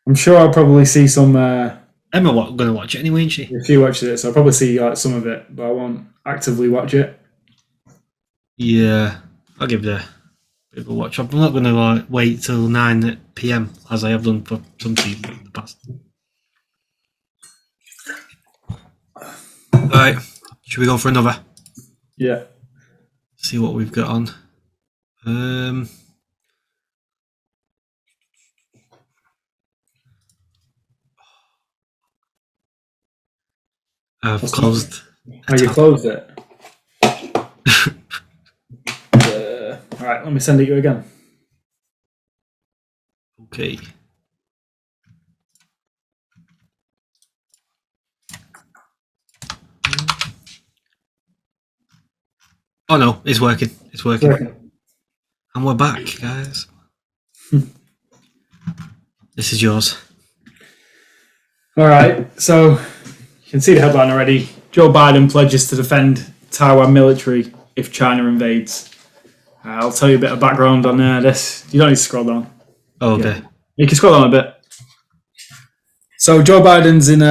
I'm sure I'll probably see some. Emma going to watch it anyway, isn't she? If she watches it, so I'll probably see like some of it, but I won't actively watch it. Yeah, I'll give it a bit of a watch. I'm not going to wait till 9 PM as I have done for some seasons in the past. Alright, should we go for another? Yeah. See what we've got on. I've closed. Oh, you closed it? Alright, let me send it you again. Okay. Oh no, it's working. It's working. And we're back, guys. This is yours. Alright, so you can see the headline already. Joe Biden pledges to defend Taiwan military if China invades. I'll tell you a bit of background on this. You don't need to scroll down. Oh, okay. Yeah. You can scroll down a bit. So Joe Biden's in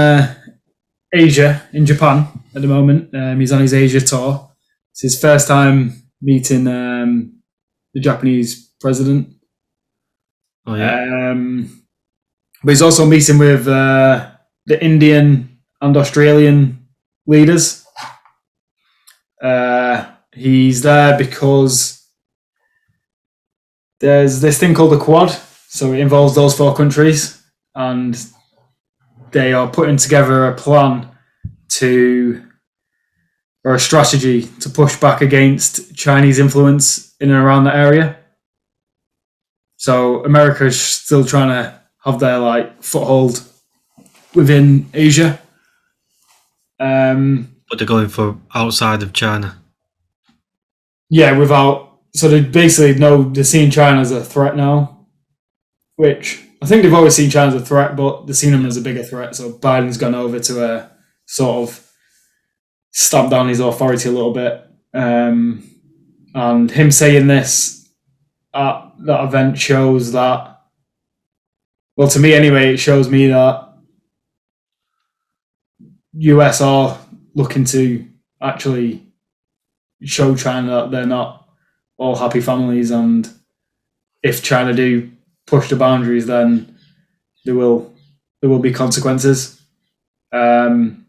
Asia, in Japan at the moment. He's on his Asia tour. It's his first time meeting the Japanese president. Oh, yeah. But he's also meeting with the Indian and Australian leaders. He's there because there's this thing called the Quad. So it involves those 4 countries. And they are putting together a plan or a strategy to push back against Chinese influence in and around the area. So America is still trying to have their foothold within Asia. But they're going for outside of China. Yeah, without so they basically know they're seeing China as a threat now, which I think they've always seen China as a threat, but they're seeing them as a bigger threat. So Biden's gone over to sort of stamp down his authority a little bit. And him saying this at that event shows that, well, to me anyway, it shows me that US are looking to actually show China that they're not all happy families, and if China do push the boundaries, then there will be consequences. I'm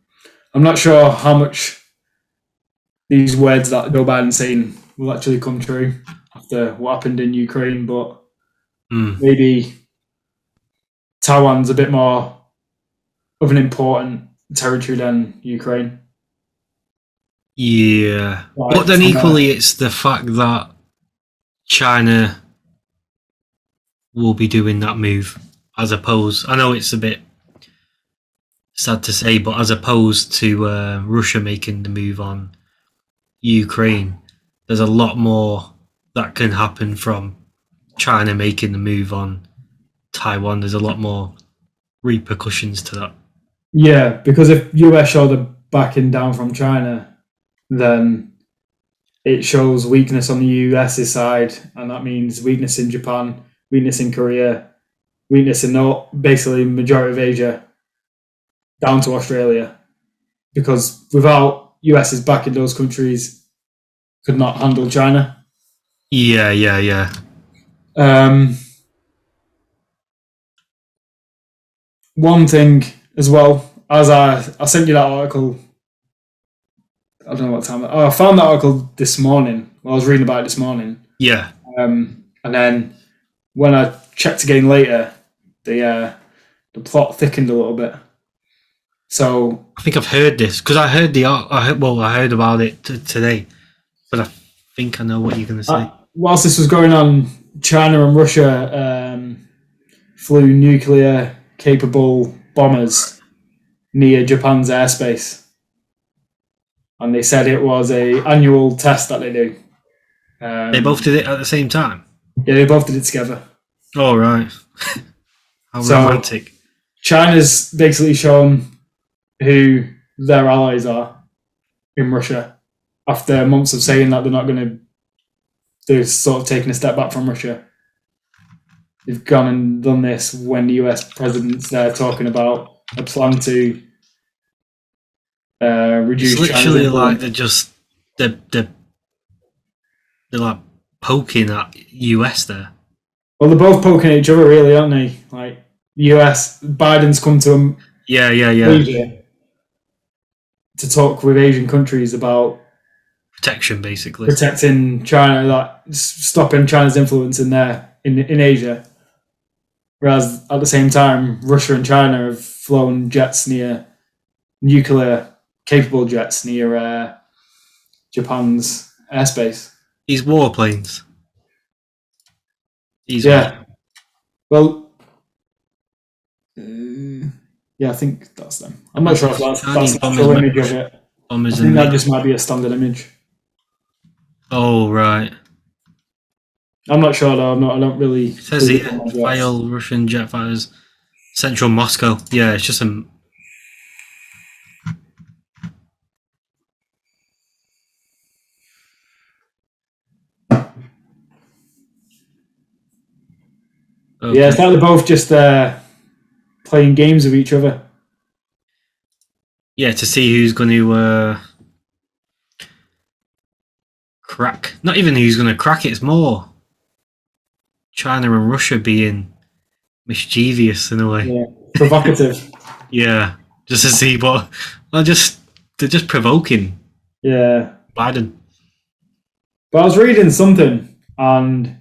not sure how much these words that Joe Biden's saying will actually come true after what happened in Ukraine, but maybe Taiwan's a bit more of an important territory than Ukraine. Yeah. But then equally, it's the fact that China will be doing that move, as opposed, I know it's a bit sad to say, but as opposed to Russia making the move on Ukraine, there's a lot more that can happen from China making the move on Taiwan. There's a lot more repercussions to that. Yeah, because if US show the backing down from China, then it shows weakness on the US's side, and that means weakness in Japan, weakness in Korea, weakness in basically majority of Asia, down to Australia. Because without US's backing, those countries could not handle China. Yeah. One thing as well, as I sent you that article, I don't know what time. I found that article this morning. I was reading about it this morning. Yeah. And then when I checked again later, the plot thickened a little bit. So I think I've heard this because I heard about it today, but I think I know what you're going to say. Whilst this was going on, China and Russia flew nuclear-capable bombers near Japan's airspace, and they said it was an annual test that they do. They both did it at the same time? Yeah, they both did it together. Oh, right. How romantic. China's basically shown who their allies are in Russia after months of saying that they're not going to. They're sort of taking a step back from Russia. They've gone and done this when the US president's there talking about a plan to reduce. It's literally like they're like poking at US there. Well, they're both poking at each other, really, aren't they? Like US, Biden's come to them. Yeah. Asia to talk with Asian countries about protection, basically protecting China, like stopping China's influence in Asia. Whereas at the same time, Russia and China have flown jets near nuclear-capable jets near Japan's airspace. These warplanes. Yeah. Well, yeah, I think that's them. I'm not sure if that's the full image of it. I think that just might be a standard image. Oh, right. I'm not sure though. I don't really. It says here, file Russian jet fighters, central Moscow. Yeah, it's just a. Okay. Yeah, it's like they're both just playing games with each other. Yeah, to see who's going to crack. Not even who's going to crack it. It's more China and Russia being mischievous in a way. Yeah, provocative. Yeah, just to see what they're just provoking. Yeah, Biden. But I was reading something, and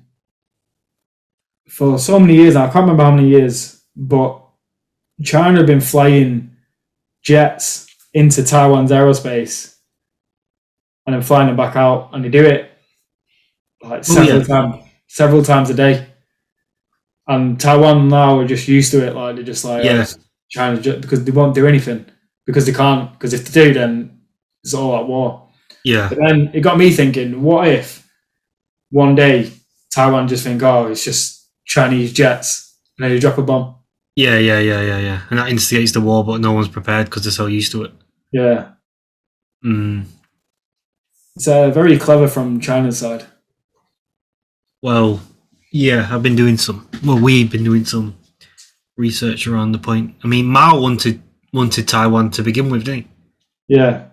for so many years, I can't remember how many years, but China have been flying jets into Taiwan's aerospace and then flying them back out, and they do it like several times a day. And Taiwan now are just used to it. Like they're just like, China's just, because they won't do anything because they can't. Because if they do, then it's all at war. Yeah. But then it got me thinking: what if one day Taiwan just think, oh, it's just Chinese jets, and then you drop a bomb. Yeah. And that instigates the war, but no one's prepared because they're so used to it. Yeah. Mm. It's very clever from China's side. Well, yeah, we've been doing some research around the point. I mean, Mao wanted Taiwan to begin with, didn't he? Yeah.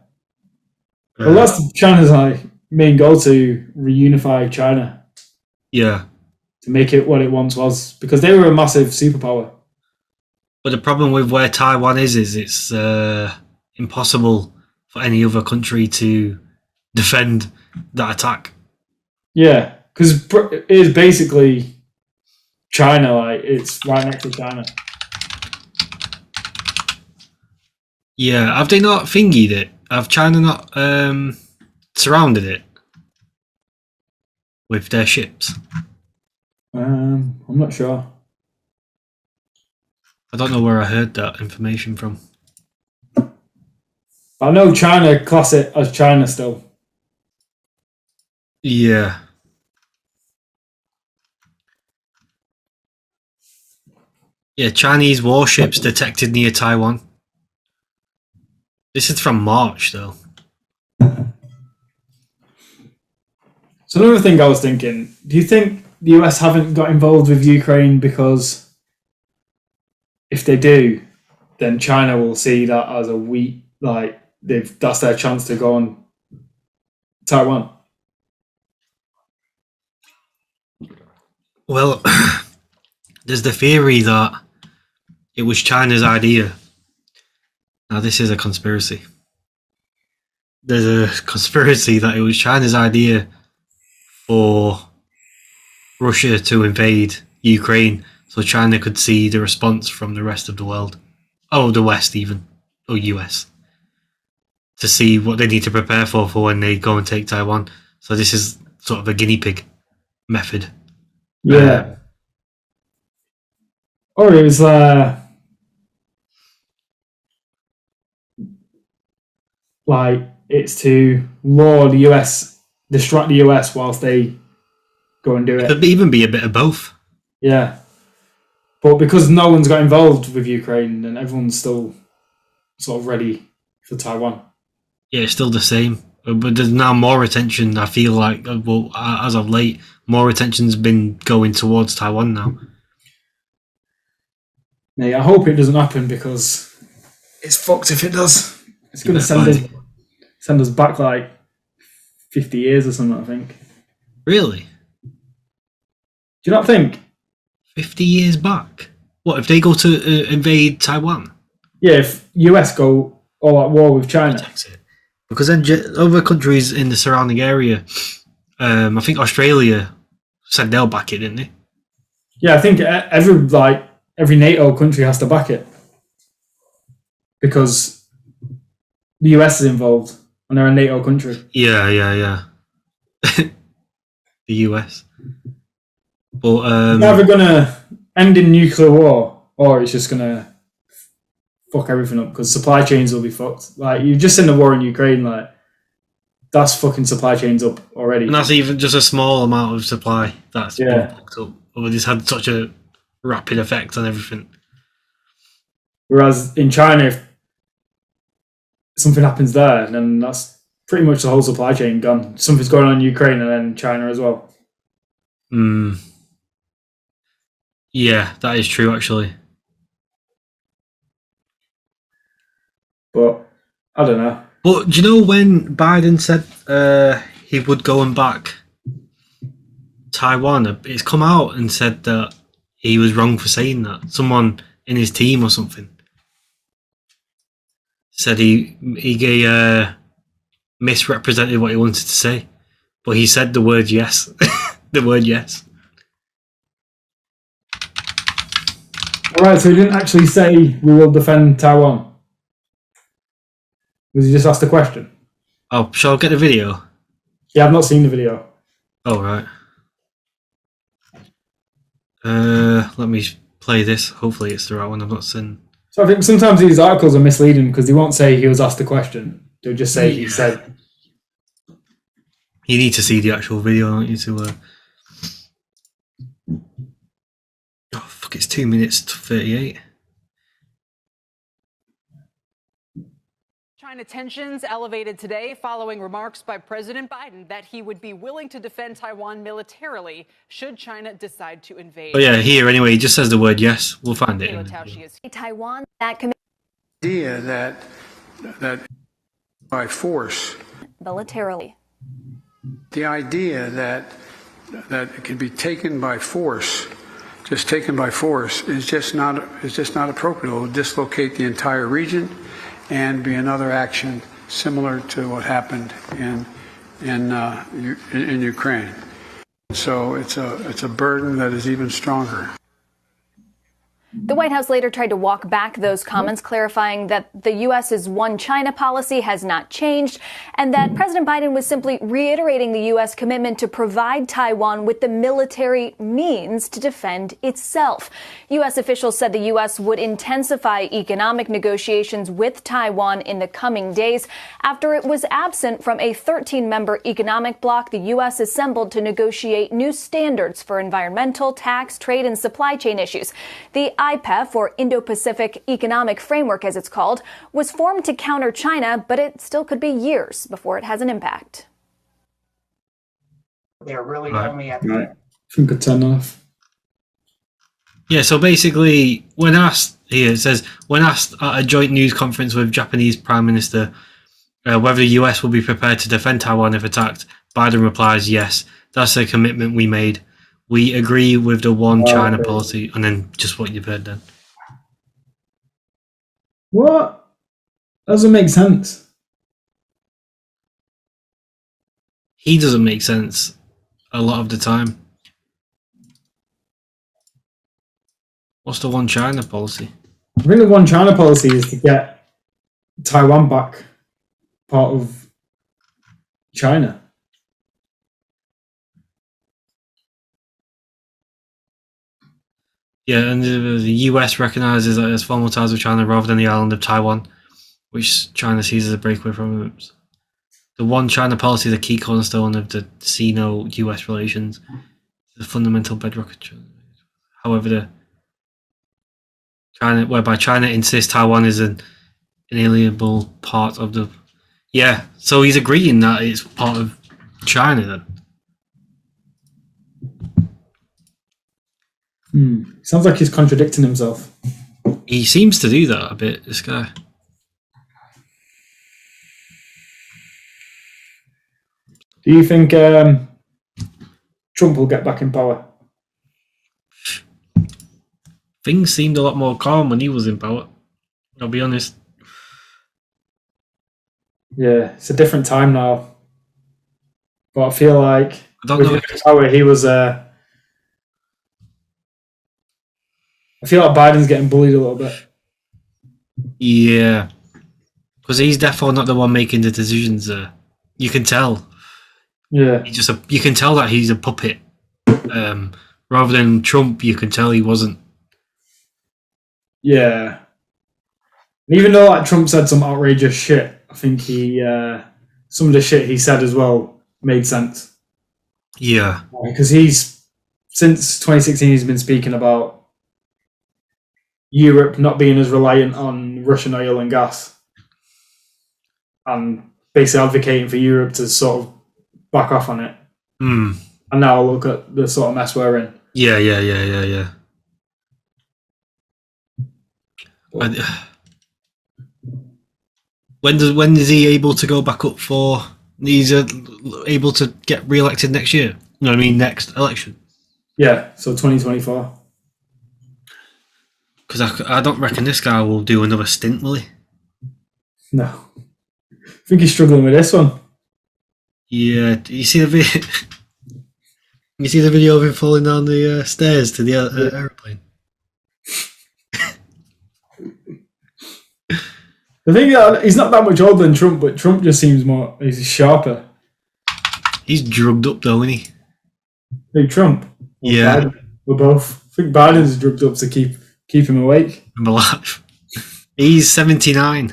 Well, that's China's main goal, to reunify China. Yeah. To make it what it once was, because they were a massive superpower. But the problem with where Taiwan is it's impossible for any other country to defend that attack. Yeah, because it is basically China. Like, it's right next to China. Yeah, have they not thingied it? Have China not surrounded it with their ships? I'm not sure. I don't know where I heard that information from. I know China class it as China still. Yeah. Yeah, Chinese warships detected near Taiwan. This is from March, though. So another thing I was thinking, do you think the US haven't got involved with Ukraine because if they do, then China will see that as a weak, like, that's their chance to go on Taiwan? Well, there's the theory that it was China's idea. Now, this is a conspiracy. There's a conspiracy that it was China's idea for Russia to invade Ukraine so China could see the response from the rest of the world. Oh, the West even. Or US. To see what they need to prepare for when they go and take Taiwan. So this is sort of a guinea pig method. Yeah. Or it was like, it's to lure the US, distract the US whilst they go and do it. It could even be a bit of both. Yeah. But because no one's got involved with Ukraine, then everyone's still sort of ready for Taiwan. Yeah, it's still the same. But there's now more attention, I feel like, well, as of late, more attention's been going towards Taiwan now. Yeah, I hope it doesn't happen, because it's fucked if it does. It's going to send us back like 50 years or something, I think. Really? Do you not think? 50 years back? What, if they go to invade Taiwan? Yeah, if US go all at war with China. Because then other countries in the surrounding area, I think Australia said they'll back it, didn't they? Yeah, I think every NATO country has to back it, because the US is involved and they're a NATO country. Yeah. The US. But it's either gonna end in nuclear war, or it's just gonna fuck everything up, because supply chains will be fucked. Like, you've just seen the war in Ukraine, like, that's fucking supply chains up already. And that's even just a small amount of supply that's been fucked up. But it's had such a rapid effect on everything. Whereas in China, if something happens there, then that's pretty much the whole supply chain gone. Something's going on in Ukraine and then China as well. Yeah, that is true, actually. But I don't know. But do you know when Biden said he would go and back Taiwan? It's come out and said that he was wrong for saying that. Someone in his team or something said he misrepresented what he wanted to say, but he said the word yes. The word yes. Alright, so he didn't actually say we will defend Taiwan. Was he just asked a question? Oh, shall I get the video? Yeah, I've not seen the video. Oh, right. Let me play this. Hopefully it's the right one. I've not seen. So I think sometimes these articles are misleading, because they won't say he was asked a question. They'll just say he said. You need to see the actual video, don't you? To oh fuck, it's 2 minutes to 38. China tensions elevated today following remarks by President Biden that he would be willing to defend Taiwan militarily should China decide to invade. Oh yeah, here anyway. He just says the word yes. We'll find it. Taiwan, that idea that by force militarily. The idea that it can be taken by force, just taken by force, is just not appropriate. It will dislocate the entire region and be another action similar to what happened in Ukraine. So it's a burden that is even stronger. The White House later tried to walk back those comments, clarifying that the U.S.'s one China policy has not changed and that President Biden was simply reiterating the U.S. commitment to provide Taiwan with the military means to defend itself. U.S. officials said the U.S. would intensify economic negotiations with Taiwan in the coming days after it was absent from a 13-member economic bloc the U.S. assembled to negotiate new standards for environmental, tax, trade, and supply chain issues. The IPEF, or Indo-Pacific Economic Framework as it's called, was formed to counter China, but it still could be years before it has an impact. They're really only at right. I think I'd turn off. Yeah, so basically, when asked, here it says, when asked at a joint news conference with Japanese Prime Minister whether the US will be prepared to defend Taiwan if attacked, Biden replies, yes, that's a commitment we made. We agree with the one China policy, and then just what you've heard then. What? Doesn't make sense. He doesn't make sense a lot of the time. What's the one China policy? I think the one China policy is to get Taiwan back part of China. Yeah, and the US recognises that there's formal ties with China rather than the island of Taiwan, which China sees as a breakaway from it. The one China policy is a key cornerstone of the Sino-US relations, the fundamental bedrock of China. However, whereby China insists Taiwan is an inalienable part of the... Yeah, so he's agreeing that it's part of China then. Sounds like he's contradicting himself. He seems to do that a bit, this guy. Do you think Trump will get back in power? Things seemed a lot more calm when he was in power, I'll be honest. Yeah, it's a different time now. But I feel like with his power, he was... I feel like Biden's getting bullied a little bit. Yeah. Because he's definitely not the one making the decisions there. You can tell. Yeah. You can tell that he's a puppet. Rather than Trump, you can tell he wasn't. Yeah. And even though like Trump said some outrageous shit, I think he some of the shit he said as well made sense. Yeah. Because since 2016 he's been speaking about Europe not being as reliant on Russian oil and gas and basically advocating for Europe to sort of back off on it. And now look at the sort of mess we're in. Yeah. When is he able to go back up for... He's able to get re-elected next year? You know what I mean? Next election? Yeah, so 2024. Because I don't reckon this guy will do another stint, will he? No. I think he's struggling with this one. Yeah, you see the video? You see the video of him falling down the stairs to the aeroplane? The thing is, he's not that much older than Trump, but Trump just seems he's sharper. He's drugged up though, isn't he? Big Trump. Yeah. Biden. We're both. I think Biden's drugged up to keep him awake. I'm alive. He's 79.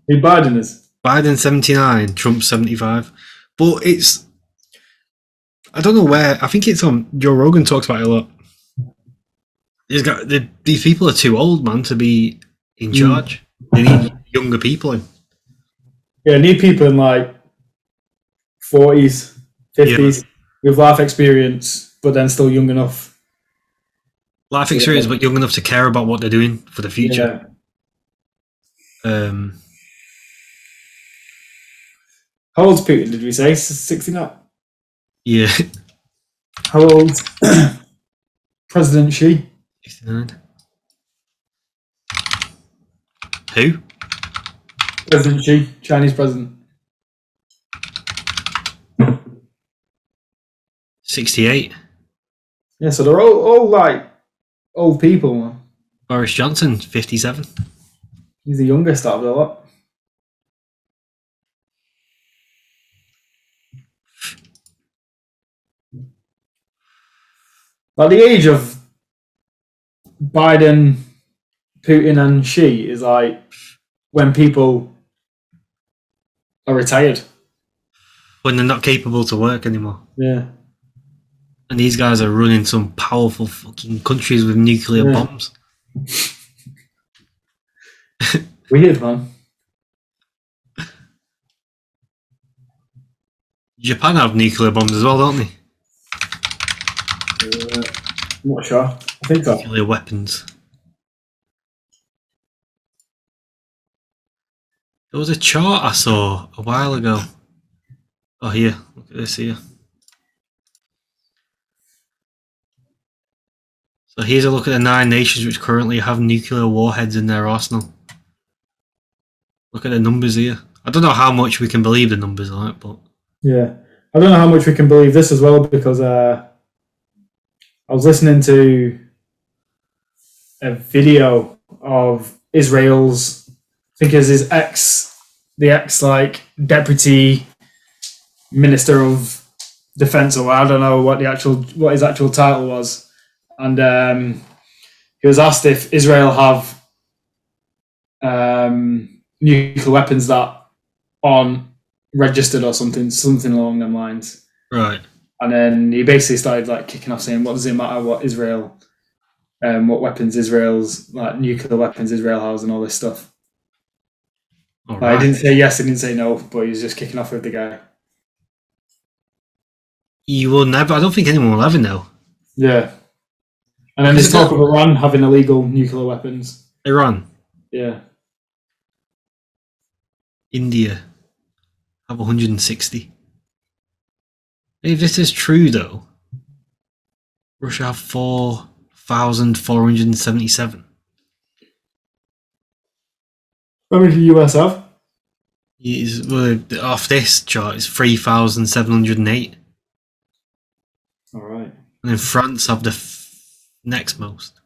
Who Biden is? Biden 79, Trump 75. But it's, I don't know where, I think it's on, Joe Rogan talks about it a lot. These people are too old, man, to be in charge. They need younger people in. Yeah, need people in like 40s, 50s with life experience, but then still young enough. Life experience, but young enough to care about what they're doing for the future. How old's Putin, did we say? 69? Yeah. How old? President Xi? 69. Who? President Xi, Chinese president. 68. Yeah, so they're all like old people, man. Boris Johnson, 57. He's the youngest out of the lot. Like the age of Biden, Putin, and Xi is like when people are retired. When they're not capable to work anymore. Yeah. And these guys are running some powerful fucking countries with nuclear bombs. Weird, man. Japan have nuclear bombs as well, don't they? I'm not sure. I think so. Nuclear weapons. There was a chart I saw a while ago. Oh, here. Look at this here. So here's a look at the 9 nations which currently have nuclear warheads in their arsenal. Look at the numbers here. I don't know how much we can believe the numbers on it, but... Yeah. I don't know how much we can believe this as well, because I was listening to a video of Israel's, I think it's his ex like deputy minister of defense, or I don't know what his actual title was, and he was asked if Israel have nuclear weapons that aren't registered or something along them lines. Right. And then he basically started like kicking off saying, what does it matter what Israel, what weapons Israel's, like nuclear weapons Israel has and all this stuff. All right. I didn't say yes, I didn't say no, but he was just kicking off with the guy. You will never, I don't think anyone will ever know. Yeah. And then there's talk of Iran having illegal nuclear weapons. Iran. Yeah. India have 160. If this is true, though, Russia have 4,477. How many do the US have? Off this chart, it's 3,708. All right. And then France have the next most.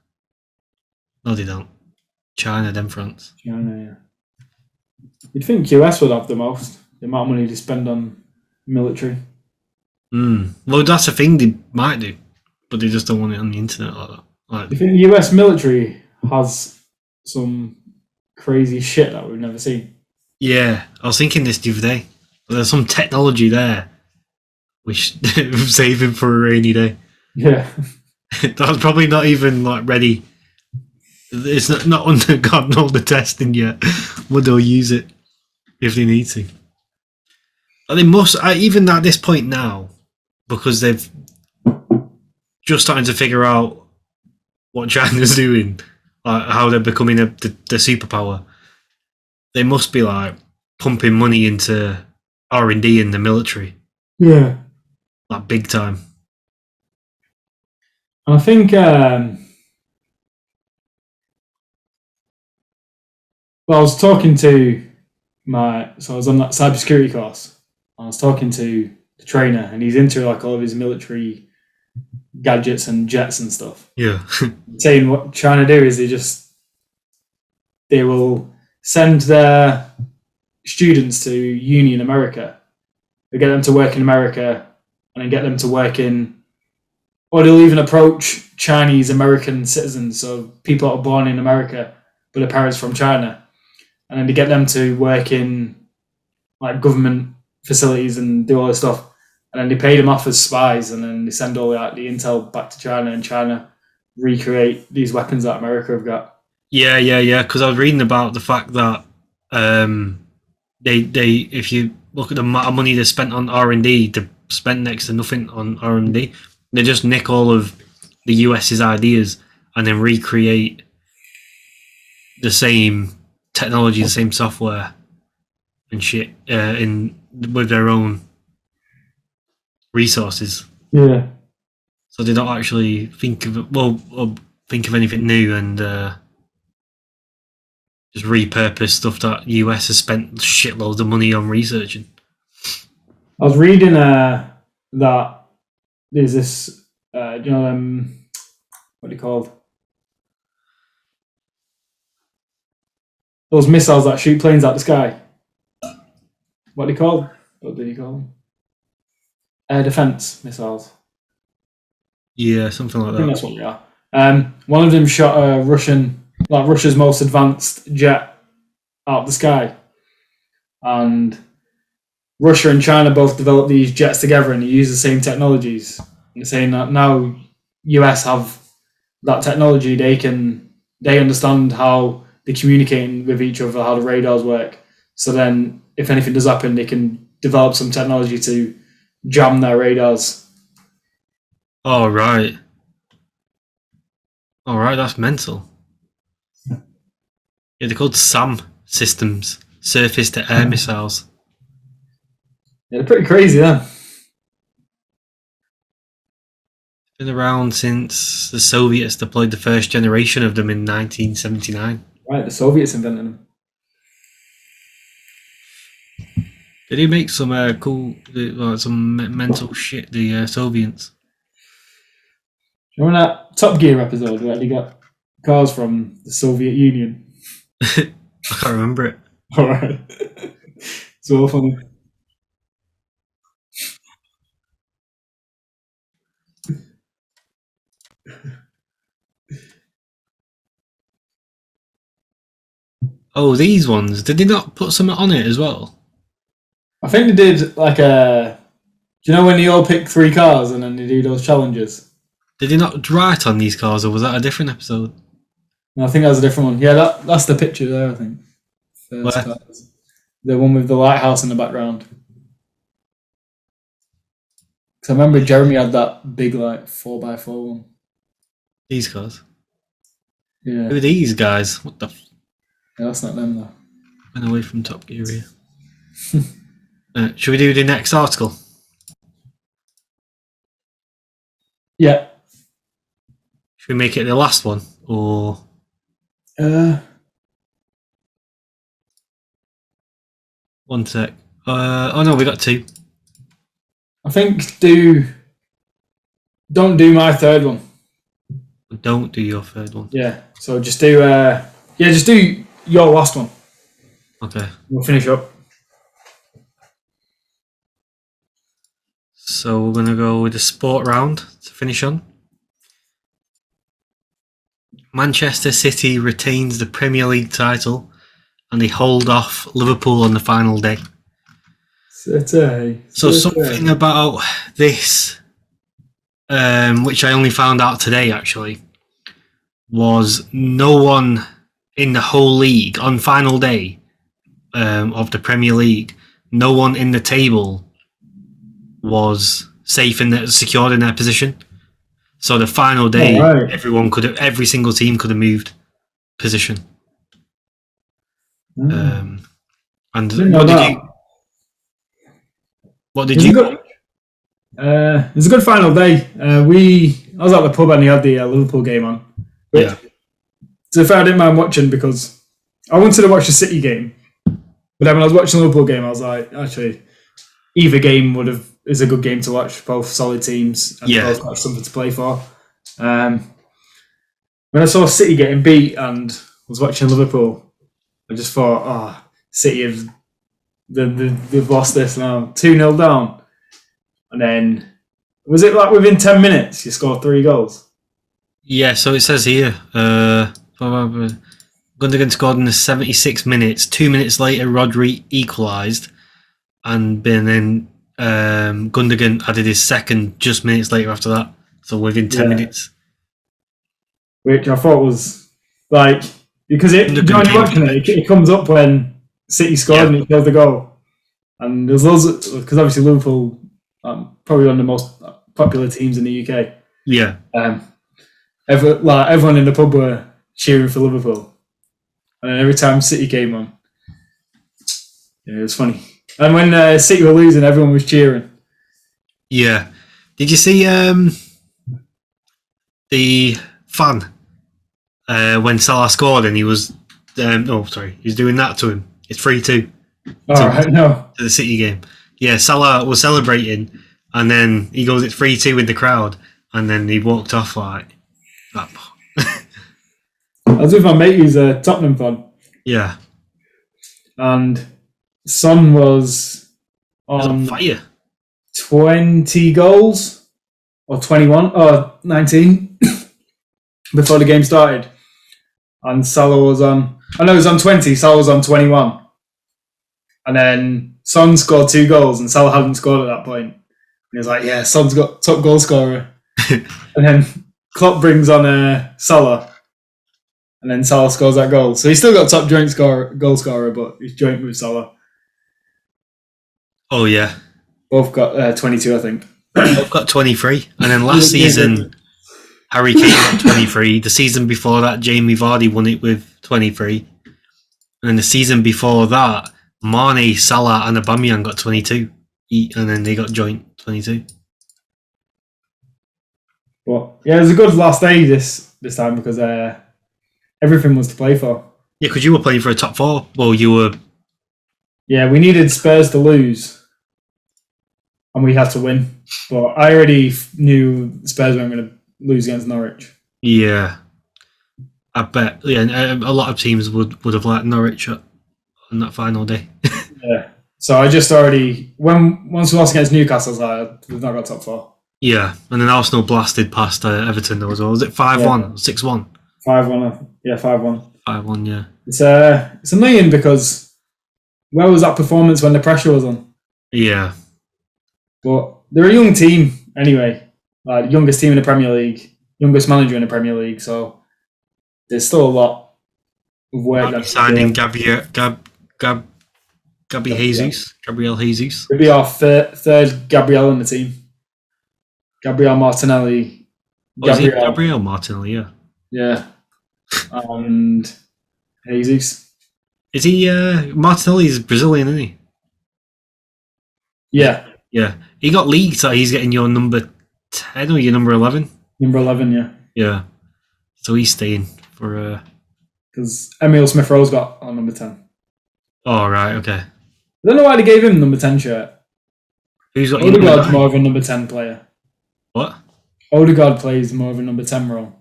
No, they don't. China, then France. China, yeah. You'd think US would have the most, the amount of money they spend on military. Well, that's the thing they might do, but they just don't want it on the internet like that. Like, Do you think the US military has some crazy shit that we've never seen? yeah, I was thinking this the other day. There's some technology there, which I'm saving for a rainy day. Yeah. That's probably not even like ready. It's not undergone all the testing yet, but they'll use it if they need to. And they must, even at this point now, because they've just starting to figure out what China's doing, like how they're becoming the superpower. They must be like pumping money into R&D in the military, Yeah. like big time. And I think, well, I was talking to I was on that cybersecurity course. I was talking to the trainer, and he's into like all of his military gadgets and jets and stuff. Yeah. Saying what China do is they will send their students to uni in America. They get them to work in America, and then get them to work in, or they'll even approach Chinese American citizens, so people that are born in America but their parents from China, and then they get them to work in like government facilities and do all this stuff. And then they paid them off as spies, and then they send all the intel back to China, and China recreate these weapons that America have got. Yeah. Because I was reading about the fact that they if you look at the amount of money they spent on R&D, they spent next to nothing on R&D. They just nick all of the US's ideas and then recreate the same technology, the same software and shit with their own resources. Yeah. So they don't actually think of anything new and just repurpose stuff that US has spent shitloads of money on researching. I was reading that there's this, what are they called? Those missiles that shoot planes out the sky. What are they called? What did he call them? Air defense missiles. Yeah, something like I that. think that's what they are. One of them shot a Russia's most advanced jet out of the sky, and Russia and China both developed these jets together, and they use the same technologies. And they're saying that now US have that technology, they understand how they're communicating with each other, how the radars work. So then, if anything does happen, they can develop some technology to jam their radars. Oh, right. All right, that's mental. Yeah, they're called SAM systems, surface-to-air missiles. Yeah, they're pretty crazy, then. Been around since the Soviets deployed the first generation of them in 1979. Right, the Soviets invented them. Did he make some some mental shit? The Soviets. Remember that Top Gear episode where they got cars from the Soviet Union? I can't remember it. All right, it's all funny. Oh, these ones. Did they not put something on it as well? I think they did like a. Do you know when they all pick 3 cars and then they do those challenges? Did they not write on these cars, or was that a different episode? No, I think that was a different one. Yeah, that's the picture there, I think. First Where? cars. The one with the lighthouse in the background. Because I remember Jeremy had that big, 4x4 one. These cars. Yeah. Who are these guys? What the? Yeah, that's not them, though. Went away from Top Gear here. Should we do the next article? Yeah. Should we make it the last one, or? One sec. Oh no, we got 2. I think don't do my third one. Don't do your third one. Yeah. So just do just do your last one. Okay. We'll finish up. So we're gonna go with the sport round to finish on. Manchester City retains the Premier League title, and they hold off Liverpool on the final day. City. So something about this, which I only found out today actually, was no one in the whole league on final day of the Premier League, no one in the table was secured in their position. So the final day, every single team could have moved position. And what did you? It was a good final day. I was at the pub and he had the Liverpool game on. Which, Yeah. To be fair, I didn't mind watching because I wanted to watch the City game, but then when I was watching the Liverpool game, I was like, actually, either game is a good game to watch. Both solid teams and both got something to play for. When I saw City getting beat and was watching Liverpool, I just thought, City they've lost this now, 2-0 down, and then was it like within 10 minutes you scored 3 goals? Yeah, so it says here, Gundogan scored in the 76 minutes. 2 minutes later, Rodri equalised, and then Gundogan added his second just minutes later after that. So within 10 minutes. Which I thought was like, because when you're watching it comes up when City scored and it shows the goal. And there's loads of, because obviously Liverpool probably one of the most popular teams in the UK. Yeah. Everyone in the pub were cheering for Liverpool. And then every time City came on, it was funny. And when City were losing, everyone was cheering. Yeah. Did you see the fan when Salah scored and he was he's doing that to him? It's 3-2. To the City game. Yeah, Salah was celebrating and then he goes, it's 3-2 with the crowd, and then he walked off like that. I was with my mate who's a Tottenham fan. Yeah. And Son was on fire. 20 goals or 21 or 19 before the game started. And Salah was on, it was on 20, Salah was on 21. And then Son scored 2 goals and Salah hadn't scored at that point. And he was like, yeah, Son's got top goal scorer. And then Klopp brings on Salah. And then Salah scores that goal. So he's still got top joint goal scorer, but he's joint with Salah. Oh, yeah. Both got 22, I think. Both got 23. And then last season, Harry Kane got 23. The season before that, Jamie Vardy won it with 23. And then the season before that, Mane, Salah and Aubameyang got 22. And then they got joint 22. But yeah, it was a good last day this time because everything was to play for. Yeah, because you were playing for a top 4. Well, you were... Yeah, we needed Spurs to lose. And we had to win. But I already knew Spurs weren't going to lose against Norwich. Yeah. I bet. Yeah, a lot of teams would have liked Norwich on that final day. Yeah. So I just already... Once we lost against Newcastle, I was like, we've not got top 4. Yeah, and then Arsenal blasted past Everton though as well. Was it 5-1? 6-1? 5-1. Yeah, 5-1. 5-1, yeah. It's annoying because where was that performance when the pressure was on? Yeah. But they're a young team anyway. Like youngest team in the Premier League, youngest manager in the Premier League. So there's still a lot of work. Signing Gabriel Jesus. It'll be our third Gabriel in the team. Gabriel Martinelli. Gabriel Martinelli, yeah. Yeah. And Jesus. Is he Martinelli's Brazilian, isn't he? Yeah. Yeah. He got leaked that he's getting your number 10 or your number 11. Number 11, yeah. Yeah. So he's staying for... Because Emile Smith-Rowe's got on number 10. Oh, right, okay. I don't know why they gave him number 10 shirt. Who's got Odegaard's more of a number 10 player. What? Odegaard plays more of a number 10 role.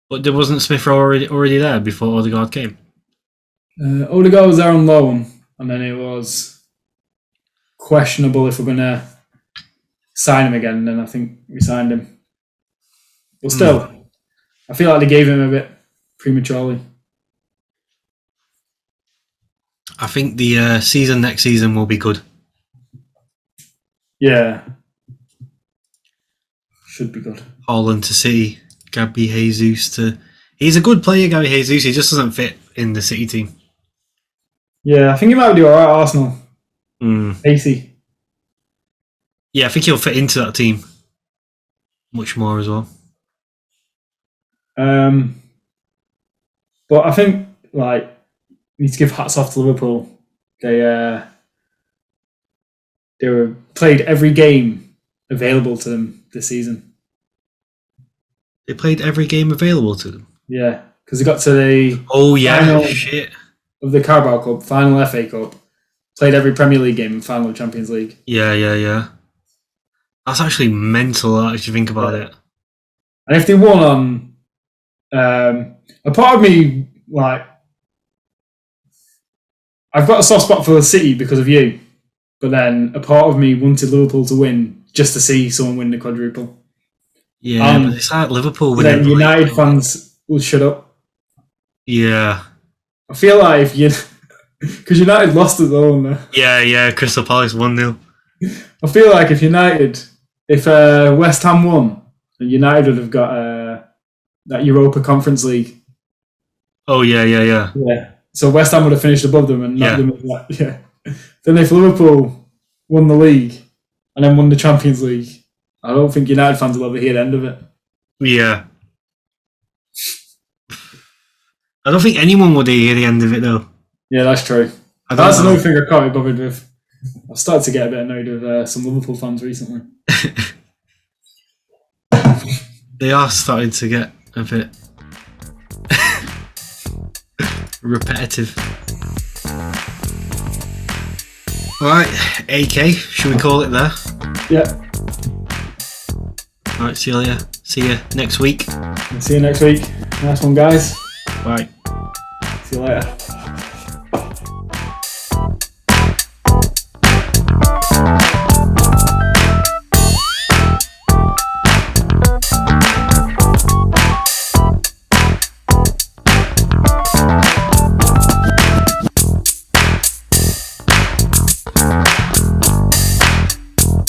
But there wasn't Smith-Rowe already there before Odegaard came? Odegaard was there on loan, and then it was questionable if we're going to sign him again, and then I think we signed him. But still, I feel like they gave him a bit prematurely. I think the next season will be good. Yeah. Should be good. Haaland to City, Gabby Jesus to... He's a good player, Gabby Jesus. He just doesn't fit in the City team. Yeah, I think he might do alright at Arsenal. AC. Yeah, I think he'll fit into that team much more as well. But I think, we need to give hats off to Liverpool. They were played every game available to them this season. They played every game available to them? Yeah, because they got to the final of the Carabao Cup, final FA Cup, played every Premier League game and final Champions League. Yeah. That's actually mental, if you think about it. And if they won on... a part of me, I've got a soft spot for the City because of you, but then a part of me wanted Liverpool to win just to see someone win the quadruple. Yeah, but it's like Liverpool winning. Then United fans will shut up. Yeah. I feel like Because United lost at home there. Yeah, Crystal Palace 1-0. I feel like if West Ham won, then United would have got that Europa Conference League. Oh, yeah. Yeah. So West Ham would have finished above them and not Yeah. them as that. Yeah. Then if Liverpool won the league and then won the Champions League, I don't think United fans will ever hear the end of it. Yeah. I don't think anyone would hear the end of it, though. Yeah, that's true. That's another thing I can't be bothered with. I've started to get a bit annoyed with some Liverpool fans recently. They are starting to get a bit repetitive. Alright, AK, should we call it there? Yeah. Alright, see you later. See you next week. See you next week. Nice one, guys. Bye. See you later.